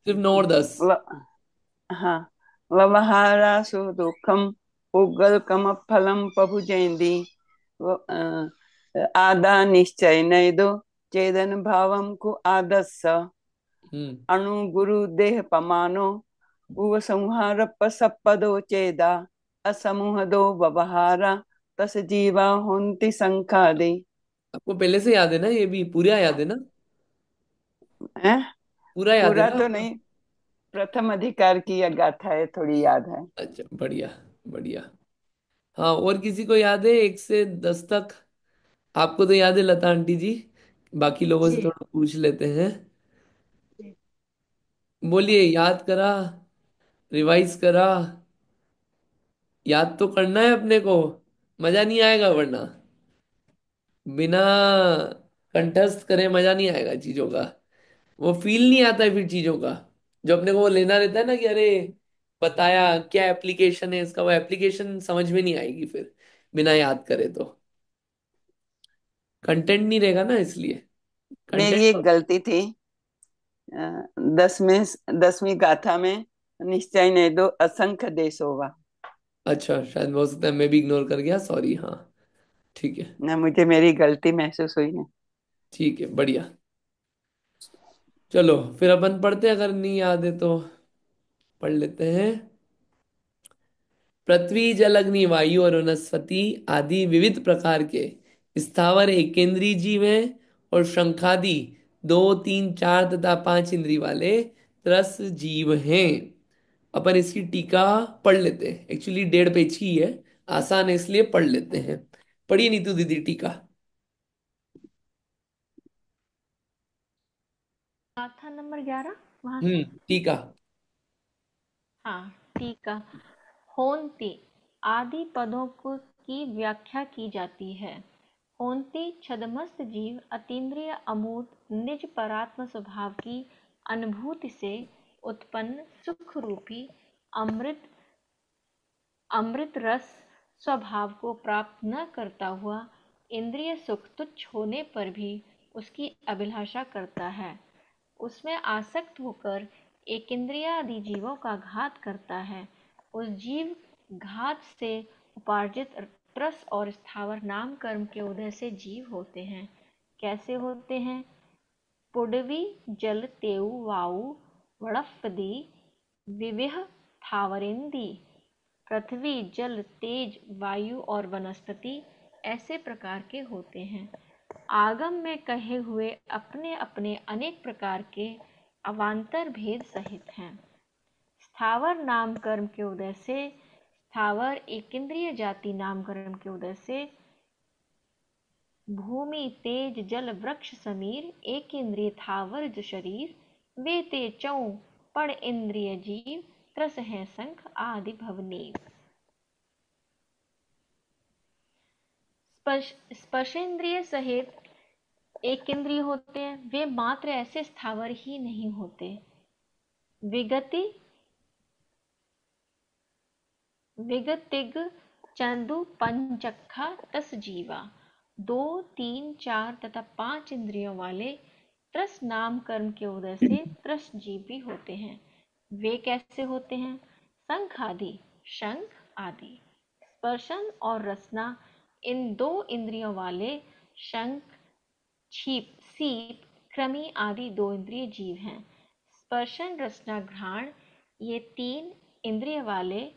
सिर्फ 9 और 10। व, हाँ। ववहारासु दुखम पुगल फलम पभुजेंदी आदा निश्चय नैदो चेदन भावम को आदस्स हम्म अणु गुरु देह पमानो उव संहार सपदो चेदा असमूह दो व्यवहारा तस जीवा होन्ति संखादि। आपको पहले से याद है ना? ये भी पूरा याद है ना? हैं? पूरा याद है पूरा ना तो आपको? नहीं, प्रथम अधिकार की यह गाथा है, थोड़ी याद है। अच्छा, बढ़िया बढ़िया। हाँ, और किसी को याद है 1 से 10 तक? आपको तो याद है लता आंटी जी, बाकी लोगों से जी थोड़ा पूछ लेते हैं। जी। बोलिए, याद करा, रिवाइज करा? याद तो करना है अपने को, मजा नहीं आएगा वरना। बिना कंठस्थ करे मजा नहीं आएगा चीजों का। वो फील नहीं आता है फिर चीजों का। जो अपने को वो लेना रहता है ना कि अरे बताया क्या एप्लीकेशन है इसका, वो एप्लीकेशन समझ में नहीं आएगी फिर बिना याद करे तो। कंटेंट नहीं रहेगा ना, इसलिए मेरी कंटेंट। एक गलती थी। अ, 10वीं गाथा में निश्चय ने दो असंख्य देश होगा अच्छा, शायद हो सकता है मैं भी इग्नोर कर गया, सॉरी। हाँ, ठीक है। ना, मुझे मेरी गलती महसूस हुई है। ठीक है, बढ़िया। चलो फिर अपन पढ़ते हैं, अगर नहीं याद है तो पढ़ लेते हैं। पृथ्वी जल अग्नि वायु और वनस्पति आदि विविध प्रकार के स्थावर एक केंद्रीय जीव हैं, और शंखादि 2 3 4 तथा 5 इंद्री वाले त्रस जीव हैं। अपन इसकी टीका पढ़ लेते हैं। एक्चुअली 1.5 पेज की है, आसान है इसलिए पढ़ लेते हैं। पढ़िए नीतू दीदी टीका। गाथा नंबर 11 वहां से। टीका। हाँ, टीका। होन्ति आदि पदों को की व्याख्या की जाती है। होन्ति छद्मस्त जीव अतीन्द्रिय अमूर्त निज परात्म स्वभाव की अनुभूति से उत्पन्न सुख रूपी अमृत अमृत रस स्वभाव को प्राप्त न करता हुआ इंद्रिय सुख तुच्छ होने पर भी उसकी अभिलाषा करता है। उसमें आसक्त होकर एक इंद्रियादि जीवों का घात करता है। उस जीव घात से उपार्जित त्रस और स्थावर नाम कर्म के उदय से जीव होते हैं। कैसे होते हैं? पुडवी जल तेउ वायु वणस्पति विविह थावरेंदी। पृथ्वी जल तेज वायु और वनस्पति ऐसे प्रकार के होते हैं। आगम में कहे हुए अपने अपने अनेक प्रकार के अवान्तर भेद सहित हैं। स्थावर नाम कर्म के उदय से, स्थावर एक इंद्रिय जाति नाम कर्म के उदय से भूमि तेज जल वृक्ष समीर एक इंद्रिय थावर जो शरीर वे ते चौ पड़ इंद्रिय जीव त्रस हैं संख आदि भवनीव। स्पर्शेंद्रिय सहित एक इंद्रिय होते हैं, वे मात्र ऐसे स्थावर ही नहीं होते। विगतिग चंदु पंचखा तस जीवा 2 3 4 तथा 5 इंद्रियों वाले त्रस नाम कर्म के उदय से त्रस जीव भी होते हैं। वे कैसे होते हैं? शंख आदि, शंख आदि। स्पर्शन और रसना इन 2 इंद्रियों वाले शंख, छीप, सीप, कृमि आदि 2 इंद्रिय जीव हैं। स्पर्शन रसना घ्राण ये 3 इंद्रिय वाले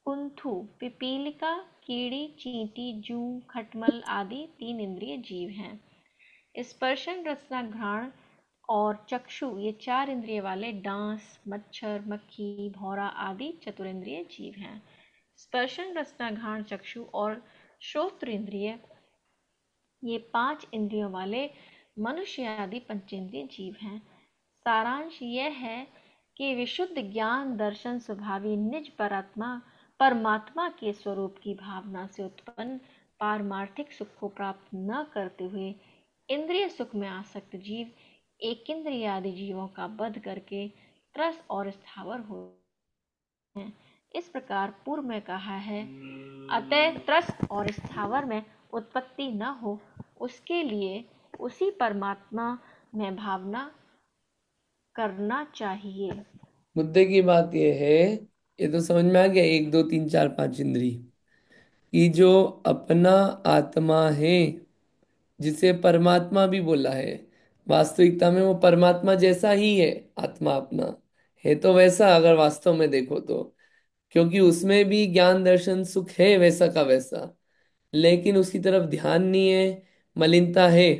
कुंथु, पिपीलिका, कीड़ी, चींटी, जूं, खटमल आदि 3 इंद्रिय जीव हैं। स्पर्शन, रसना, घ्राण और चक्षु ये 4 इंद्रिय वाले डांस, मच्छर, मक्खी, भौरा आदि चतुरिंद्रिय जीव हैं। स्पर्शन, रसना, घ्राण, चक्षु और श्रोत्र इंद्रिय ये 5 इंद्रियों वाले मनुष्य आदि पंचेंद्रिय जीव हैं। सारांश यह है कि विशुद्ध ज्ञान दर्शन स्वभावी निज परमात्मा के स्वरूप की भावना से उत्पन्न पारमार्थिक सुख को प्राप्त न करते हुए इंद्रिय सुख में आसक्त जीव एक इंद्रिय आदि जीवों का वध करके त्रस और स्थावर हो हैं। इस प्रकार पूर्व में कहा है, अतः त्रस और स्थावर में उत्पत्ति न हो, उसके लिए उसी परमात्मा में भावना करना चाहिए। मुद्दे की बात यह है, ये तो समझ में आ गया, 1 2 3 4 5 इंद्री की जो अपना आत्मा है, जिसे परमात्मा भी बोला है, वास्तविकता में वो परमात्मा जैसा ही है। आत्मा अपना है तो वैसा, अगर वास्तव में देखो तो, क्योंकि उसमें भी ज्ञान दर्शन सुख है वैसा का वैसा, लेकिन उसकी तरफ ध्यान नहीं है, मलिनता है।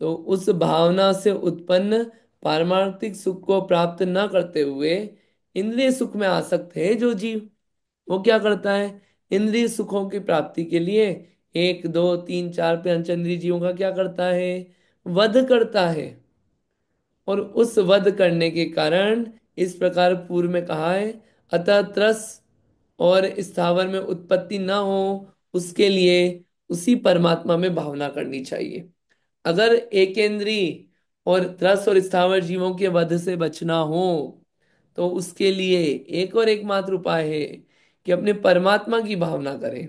तो उस भावना से उत्पन्न पारमार्थिक सुख को प्राप्त न करते हुए इंद्रिय सुख में आसक्त है जो जीव, वो क्या करता है? इंद्रिय सुखों की प्राप्ति के लिए 1 2 3 4 पंचेंद्रिय जीवों का क्या करता है? वध करता है। और उस वध करने के कारण इस प्रकार पूर्व में कहा है, अतः त्रस और स्थावर में उत्पत्ति न हो, उसके लिए उसी परमात्मा में भावना करनी चाहिए। अगर एकेंद्री और त्रस और स्थावर जीवों के वध से बचना हो, तो उसके लिए एक और एकमात्र उपाय है कि अपने परमात्मा की भावना करें,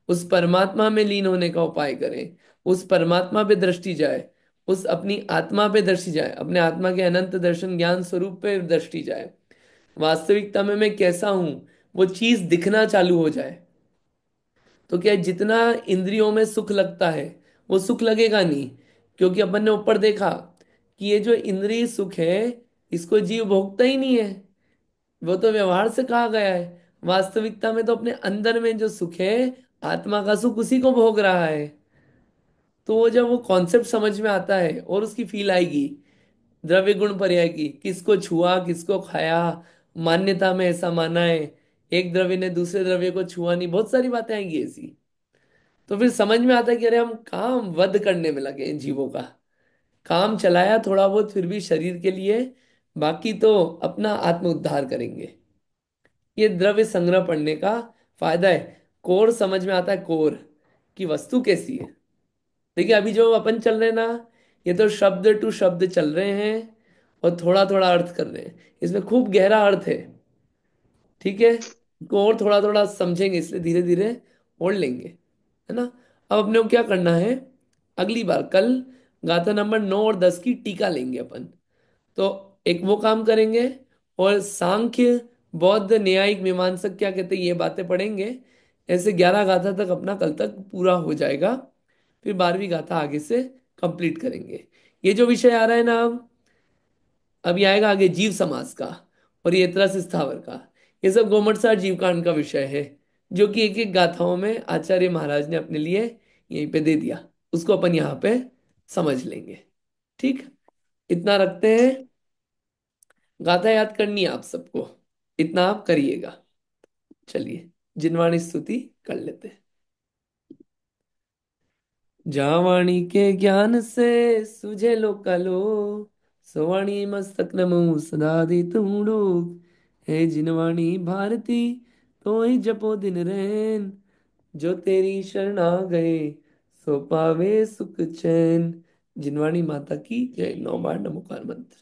उस परमात्मा में लीन होने का उपाय करें, उस परमात्मा पे दृष्टि जाए, उस अपनी आत्मा पे दृष्टि जाए, अपने आत्मा के अनंत दर्शन ज्ञान स्वरूप पे दृष्टि जाए। वास्तविकता में मैं कैसा हूं, वो चीज दिखना चालू हो जाए। तो क्या है, जितना इंद्रियों में सुख लगता है वो सुख लगेगा नहीं, क्योंकि अपन ने ऊपर देखा कि ये जो इंद्रिय सुख है इसको जीव भोगता ही नहीं है, वो तो व्यवहार से कहा गया है। वास्तविकता में तो अपने अंदर में जो सुख है, आत्मा का सुख, उसी को भोग रहा है। तो वो जब वो कॉन्सेप्ट समझ में आता है और उसकी फील आएगी द्रव्य गुण पर्याय की, किसको छुआ किसको खाया, मान्यता में ऐसा माना है, एक द्रव्य ने दूसरे द्रव्य को छुआ नहीं, बहुत सारी बातें आएंगी ऐसी। तो फिर समझ में आता है कि अरे हम काम वध करने में लगे इन जीवों का, काम चलाया थोड़ा बहुत फिर भी शरीर के लिए, बाकी तो अपना आत्म उद्धार करेंगे। ये द्रव्य संग्रह पढ़ने का फायदा है। कोर समझ में आता है, कोर की वस्तु कैसी है। देखिए अभी जो अपन चल रहे हैं ना, ये तो शब्द टू शब्द चल रहे हैं और थोड़ा थोड़ा अर्थ कर रहे हैं, इसमें खूब गहरा अर्थ है। ठीक है, इसको और थोड़ा थोड़ा समझेंगे, इसलिए धीरे धीरे ओढ़ लेंगे, है ना। अब अपने को क्या करना है, अगली बार कल गाथा नंबर 9 और 10 की टीका लेंगे अपन। तो एक वो काम करेंगे, और सांख्य बौद्ध न्यायिक मीमांसक क्या कहते हैं ये बातें पढ़ेंगे। ऐसे 11 गाथा तक अपना कल तक पूरा हो जाएगा, फिर 12वीं गाथा आगे से कंप्लीट करेंगे। ये जो विषय आ रहा है ना, अब अभी आएगा आगे जीव समास का और ये त्रस स्थावर का, ये सब गोमटसार जीवकांड का विषय है, जो कि एक एक गाथाओं में आचार्य महाराज ने अपने लिए यहीं पे दे दिया, उसको अपन यहाँ पे समझ लेंगे। ठीक, इतना रखते हैं। गाथा याद करनी है आप सबको, इतना आप करिएगा। चलिए जिनवाणी स्तुति कर लेते हैं। जावाणी के ज्ञान से सुझे लोकालो, सोवाणी मस्तक नमो सदा दी तूड़ो। हे जिनवाणी भारती तो ही जपो दिन रैन, जो तेरी शरण आ गए सो पावे सुख चैन। जिनवाणी माता की जय। 9 बार नमोकार मंत्र।